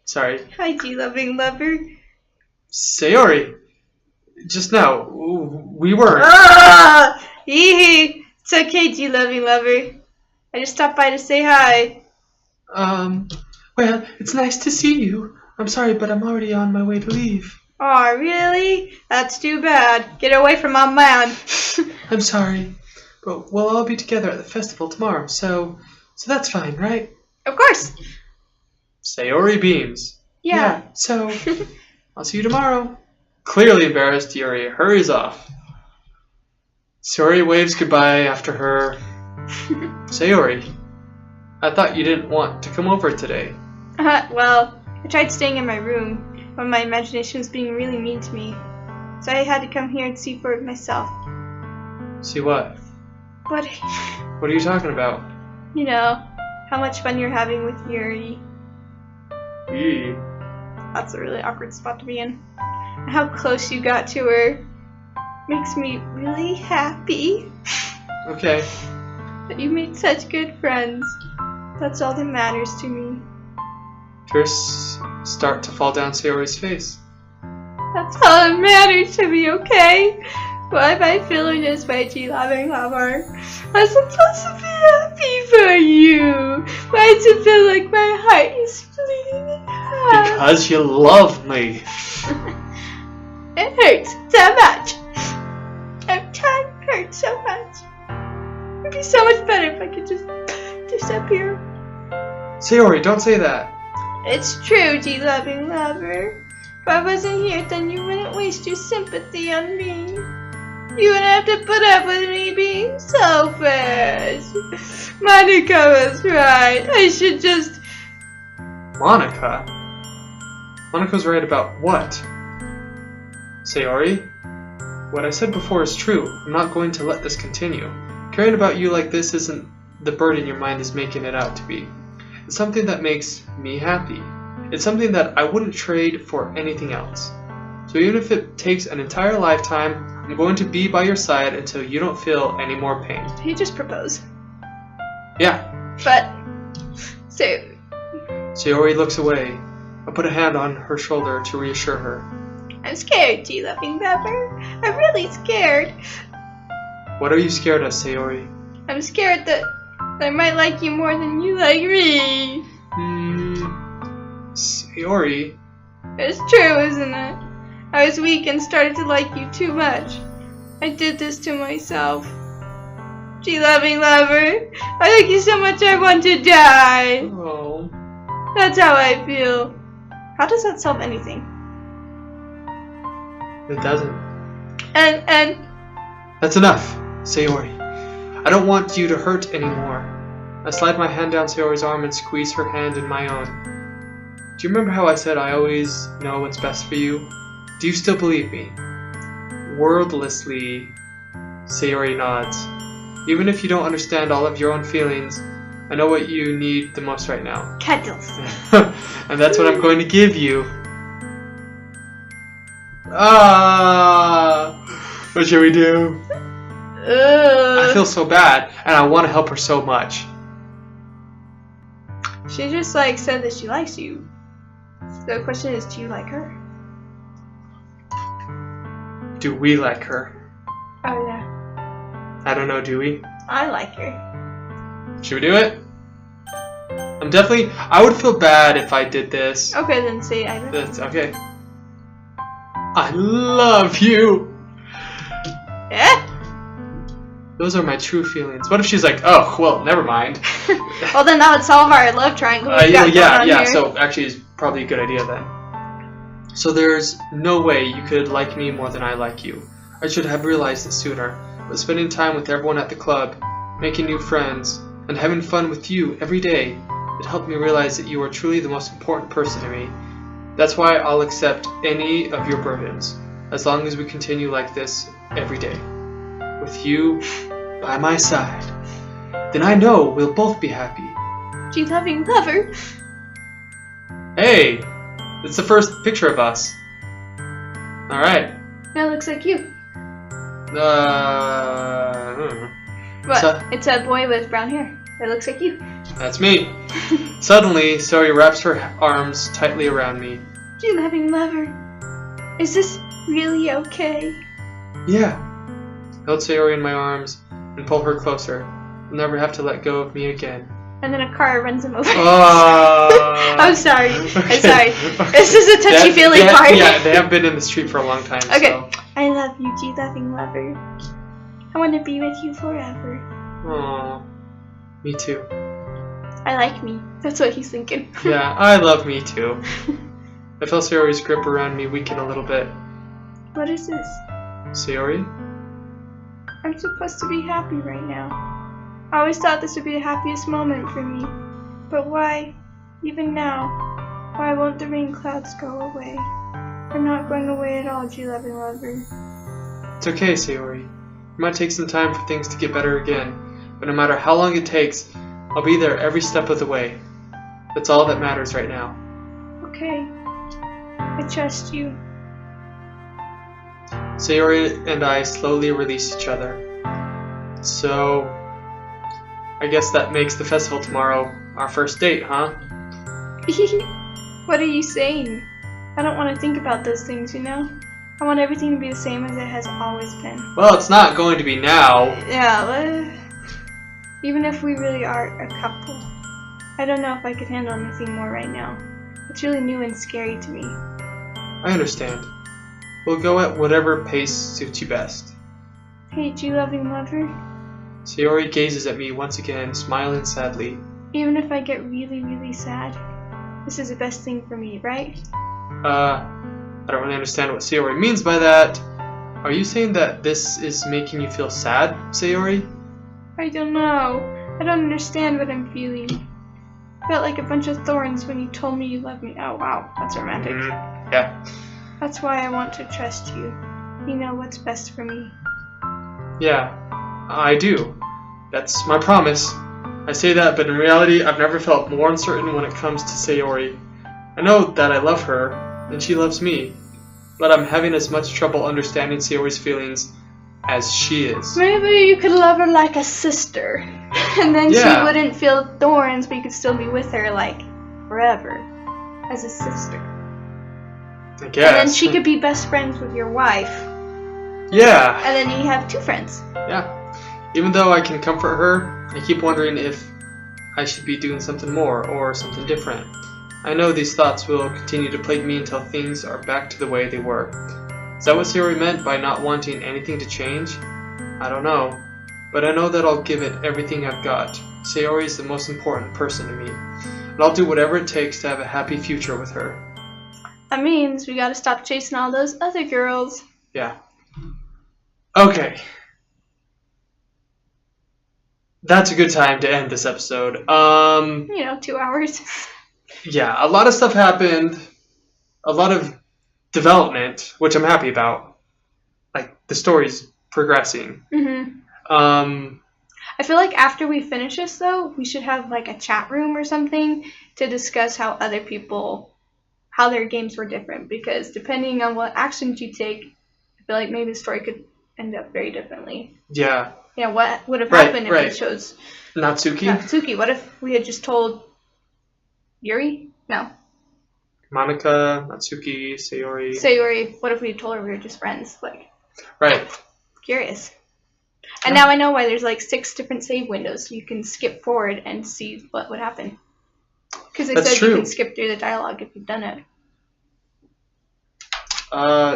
Speaker 2: Sorry.
Speaker 1: Hi, dear loving lover.
Speaker 2: Sayori. Just now, we weren't.
Speaker 1: It's okay, dear loving lover. I just stopped by to say hi.
Speaker 2: Well, it's nice to see you. I'm sorry, but I'm already on my way to leave.
Speaker 1: Aw, really? That's too bad. Get away from my man.
Speaker 2: I'm sorry, but we'll all be together at the festival tomorrow, so that's fine, right?
Speaker 1: Of course.
Speaker 2: Sayori beams.
Speaker 1: Yeah.
Speaker 2: So, I'll see you tomorrow. Clearly embarrassed, Yuri hurries off. Sayori waves goodbye after her. Sayori, I thought you didn't want to come over today.
Speaker 1: Well, I tried staying in my room when my imagination was being really mean to me. So I had to come here and see for it myself.
Speaker 2: See what?
Speaker 1: But,
Speaker 2: What are you talking about?
Speaker 1: you know, how much fun you're having with Yuri.
Speaker 2: Eee.
Speaker 1: That's a really awkward spot to be in. And how close you got to her makes me really happy
Speaker 2: Okay.
Speaker 1: that you made such good friends. That's all that matters to me.
Speaker 2: Tears start to fall down Sayori's face.
Speaker 1: That's all that matters to me, okay? Why am I feeling this way, G-loving lover? I'm supposed to be happy for you. Why does it feel like my heart is bleeding in half?
Speaker 2: Because you love me.
Speaker 1: It hurts so much. Every time it hurts so much. It'd be so much better if I could just disappear.
Speaker 2: Sayori, don't say that.
Speaker 1: It's true, G-loving lover. If I wasn't here, then you wouldn't waste your sympathy on me. You wouldn't have to put up with me being selfish. Monica was right. I should just...
Speaker 2: Monica? Monica's right about what? Sayori, what I said before is true. I'm not going to let this continue. Caring about you like this isn't the burden your mind is making it out to be. It's something that makes me happy. It's something that I wouldn't trade for anything else. So even if it takes an entire lifetime, I'm going to be by your side until you don't feel any more pain.
Speaker 1: He just proposed.
Speaker 2: Yeah.
Speaker 1: But... So...
Speaker 2: Sayori looks away. I put a hand on her shoulder to reassure her.
Speaker 1: I'm scared, G-loving lover. I'm really scared.
Speaker 2: What are you scared of, Sayori?
Speaker 1: I'm scared that I might like you more than you like me.
Speaker 2: Sayori...
Speaker 1: It's true, isn't it? I was weak and started to like you too much. I did this to myself. G-loving lover, I like you so much I want to die.
Speaker 2: Oh...
Speaker 1: That's how I feel. How does that solve anything?
Speaker 2: It doesn't.
Speaker 1: And...
Speaker 2: That's enough, Sayori. I don't want you to hurt anymore. I slide my hand down Sayori's arm and squeeze her hand in my own. Do you remember how I said I always know what's best for you? Do you still believe me? Wordlessly, Sayori nods. Even if you don't understand all of your own feelings, I know what you need the most right now.
Speaker 1: Cuddles.
Speaker 2: And that's what I'm going to give you. What should we do? I feel so bad, and I want to help her so much.
Speaker 1: She just like said that she likes you. The question is, do you like her?
Speaker 2: Do we like her?
Speaker 1: Oh yeah.
Speaker 2: I don't know, do we?
Speaker 1: I like her.
Speaker 2: Should we do it? I would feel bad if I did this.
Speaker 1: Okay, then say I do.
Speaker 2: That's okay. I love you!
Speaker 1: Eh?
Speaker 2: Those are my true feelings. What if she's like, oh, well, never mind.
Speaker 1: Well, then that would solve our love triangle. we've got going on
Speaker 2: yeah,
Speaker 1: here.
Speaker 2: so actually it's probably a good idea then. So there's no way you could like me more than I like you. I should have realized it sooner, but spending time with everyone at the club, making new friends, and having fun with you every day, it helped me realize that you are truly the most important person to me. That's why I'll accept any of your burdens, as long as we continue like this every day. With you by my side, then I know we'll both be happy.
Speaker 1: G-loving lover.
Speaker 2: Hey, it's the first picture of us. Alright.
Speaker 1: That looks like you. What?
Speaker 2: So-
Speaker 1: It's a boy with brown hair. That looks like you.
Speaker 2: That's me. Suddenly, Sayori wraps her arms tightly around me.
Speaker 1: G-loving lover. Is this really okay?
Speaker 2: Yeah. I hold Sayori in my arms and pull her closer. You'll never have to let go of me again.
Speaker 1: And then a car runs him over.
Speaker 2: I'm
Speaker 1: sorry. I'm
Speaker 2: Okay.
Speaker 1: sorry. This is a touchy-feely part.
Speaker 2: Yeah, they have been in the street for a long time.
Speaker 1: Okay.
Speaker 2: So.
Speaker 1: I love you, G-loving lover. I want to be with you forever.
Speaker 2: Aww. Me too.
Speaker 1: I like me. That's what he's thinking.
Speaker 2: Yeah, I love me too. I felt Sayori's grip around me weaken a little bit.
Speaker 1: What is this?
Speaker 2: Sayori?
Speaker 1: I'm supposed to be happy right now. I always thought this would be the happiest moment for me. But why, even now, why won't the rain clouds go away? I'm not going away at all, G-loving lover.
Speaker 2: It's okay, Sayori. It might take some time for things to get better again, but no matter how long it takes, I'll be there every step of the way. That's all that matters right now.
Speaker 1: Okay. I trust you.
Speaker 2: Sayori and I slowly release each other. So, I guess that makes the festival tomorrow our first date, huh?
Speaker 1: What are you saying? I don't want to think about those things, you know? I want everything to be the same as it has always been.
Speaker 2: Well, it's not going to be now.
Speaker 1: Yeah, even if we really are a couple. I don't know if I could handle anything more right now. It's really new and scary to me.
Speaker 2: I understand. We'll go at whatever pace suits you best.
Speaker 1: Hey, G-loving lover.
Speaker 2: Sayori gazes at me once again, smiling sadly.
Speaker 1: Even if I get really, really sad, this is the best thing for me, right?
Speaker 2: I don't really understand what Sayori means by that. Are you saying that this is making you feel sad, Sayori?
Speaker 1: I don't know. I don't understand what I'm feeling. Felt like a bunch of thorns when you told me you loved me. Oh wow, that's romantic.
Speaker 2: Yeah.
Speaker 1: That's why I want to trust you. You know what's best for me.
Speaker 2: Yeah, I do. That's my promise. I say that, but in reality, I've never felt more uncertain when it comes to Sayori. I know that I love her, and she loves me, but I'm having as much trouble understanding Sayori's feelings as she is.
Speaker 1: Maybe you could love her like a sister, and then
Speaker 2: Yeah.
Speaker 1: she wouldn't feel thorns, but you could still be with her like forever, as a sister.
Speaker 2: I guess.
Speaker 1: And then she could be best friends with your wife,
Speaker 2: Yeah.
Speaker 1: and then you have two friends.
Speaker 2: Yeah. Even though I can comfort her, I keep wondering if I should be doing something more or something different. I know these thoughts will continue to plague me until things are back to the way they were. Is that what Sayori meant by not wanting anything to change? I don't know, but I know that I'll give it everything I've got. Sayori is the most important person to me, and I'll do whatever it takes to have a happy future with her.
Speaker 1: That means we gotta stop chasing all those other girls.
Speaker 2: Yeah. Okay. That's a good time to end this episode.
Speaker 1: 2 hours.
Speaker 2: Yeah, a lot of stuff happened. A lot of development, which I'm happy about. Like, the story's progressing.
Speaker 1: I feel like after we finish this, though, we should have like a chat room or something to discuss how other people, how their games were different. Because depending on what actions you take, I feel like maybe the story could end up very differently.
Speaker 2: Yeah.
Speaker 1: Yeah, what would have
Speaker 2: Right,
Speaker 1: happened if
Speaker 2: right.
Speaker 1: we chose
Speaker 2: Natsuki?
Speaker 1: Natsuki? What if we had just told Yuri? No.
Speaker 2: Monica, Natsuki, Sayori.
Speaker 1: Sayori, what if we had told her we were just friends? Like,
Speaker 2: Right.
Speaker 1: curious. And now I know why there's like 6 different save windows. You can skip forward and see what would happen. Because it
Speaker 2: That's
Speaker 1: says
Speaker 2: true.
Speaker 1: you can skip through the dialogue if you've done it.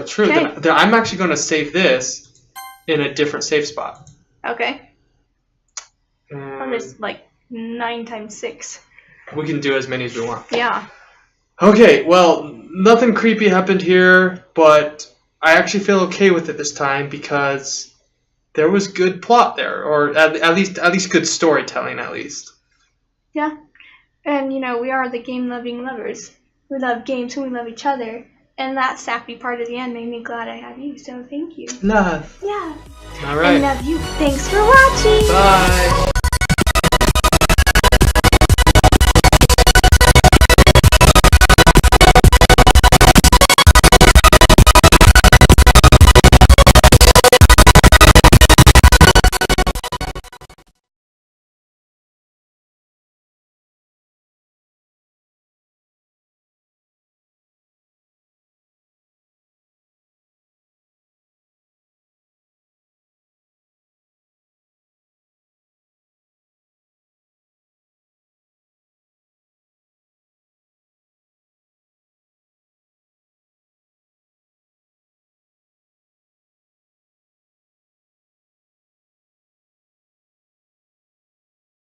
Speaker 2: True.
Speaker 1: Okay.
Speaker 2: Then I'm actually going to save this in a different save spot.
Speaker 1: Okay. Or
Speaker 2: And
Speaker 1: there's like 9 times 6.
Speaker 2: we can do as many as we want.
Speaker 1: Yeah.
Speaker 2: Okay, well, nothing creepy happened here, but I actually feel okay with it this time because there was good plot there, or at least good storytelling, at least.
Speaker 1: Yeah. And we are the game-loving lovers. We love games and we love each other. And that sappy part at the end made me glad I have you, so thank you.
Speaker 2: Love.
Speaker 1: Yeah.
Speaker 2: All right.
Speaker 1: I love you. Thanks for watching.
Speaker 2: Bye.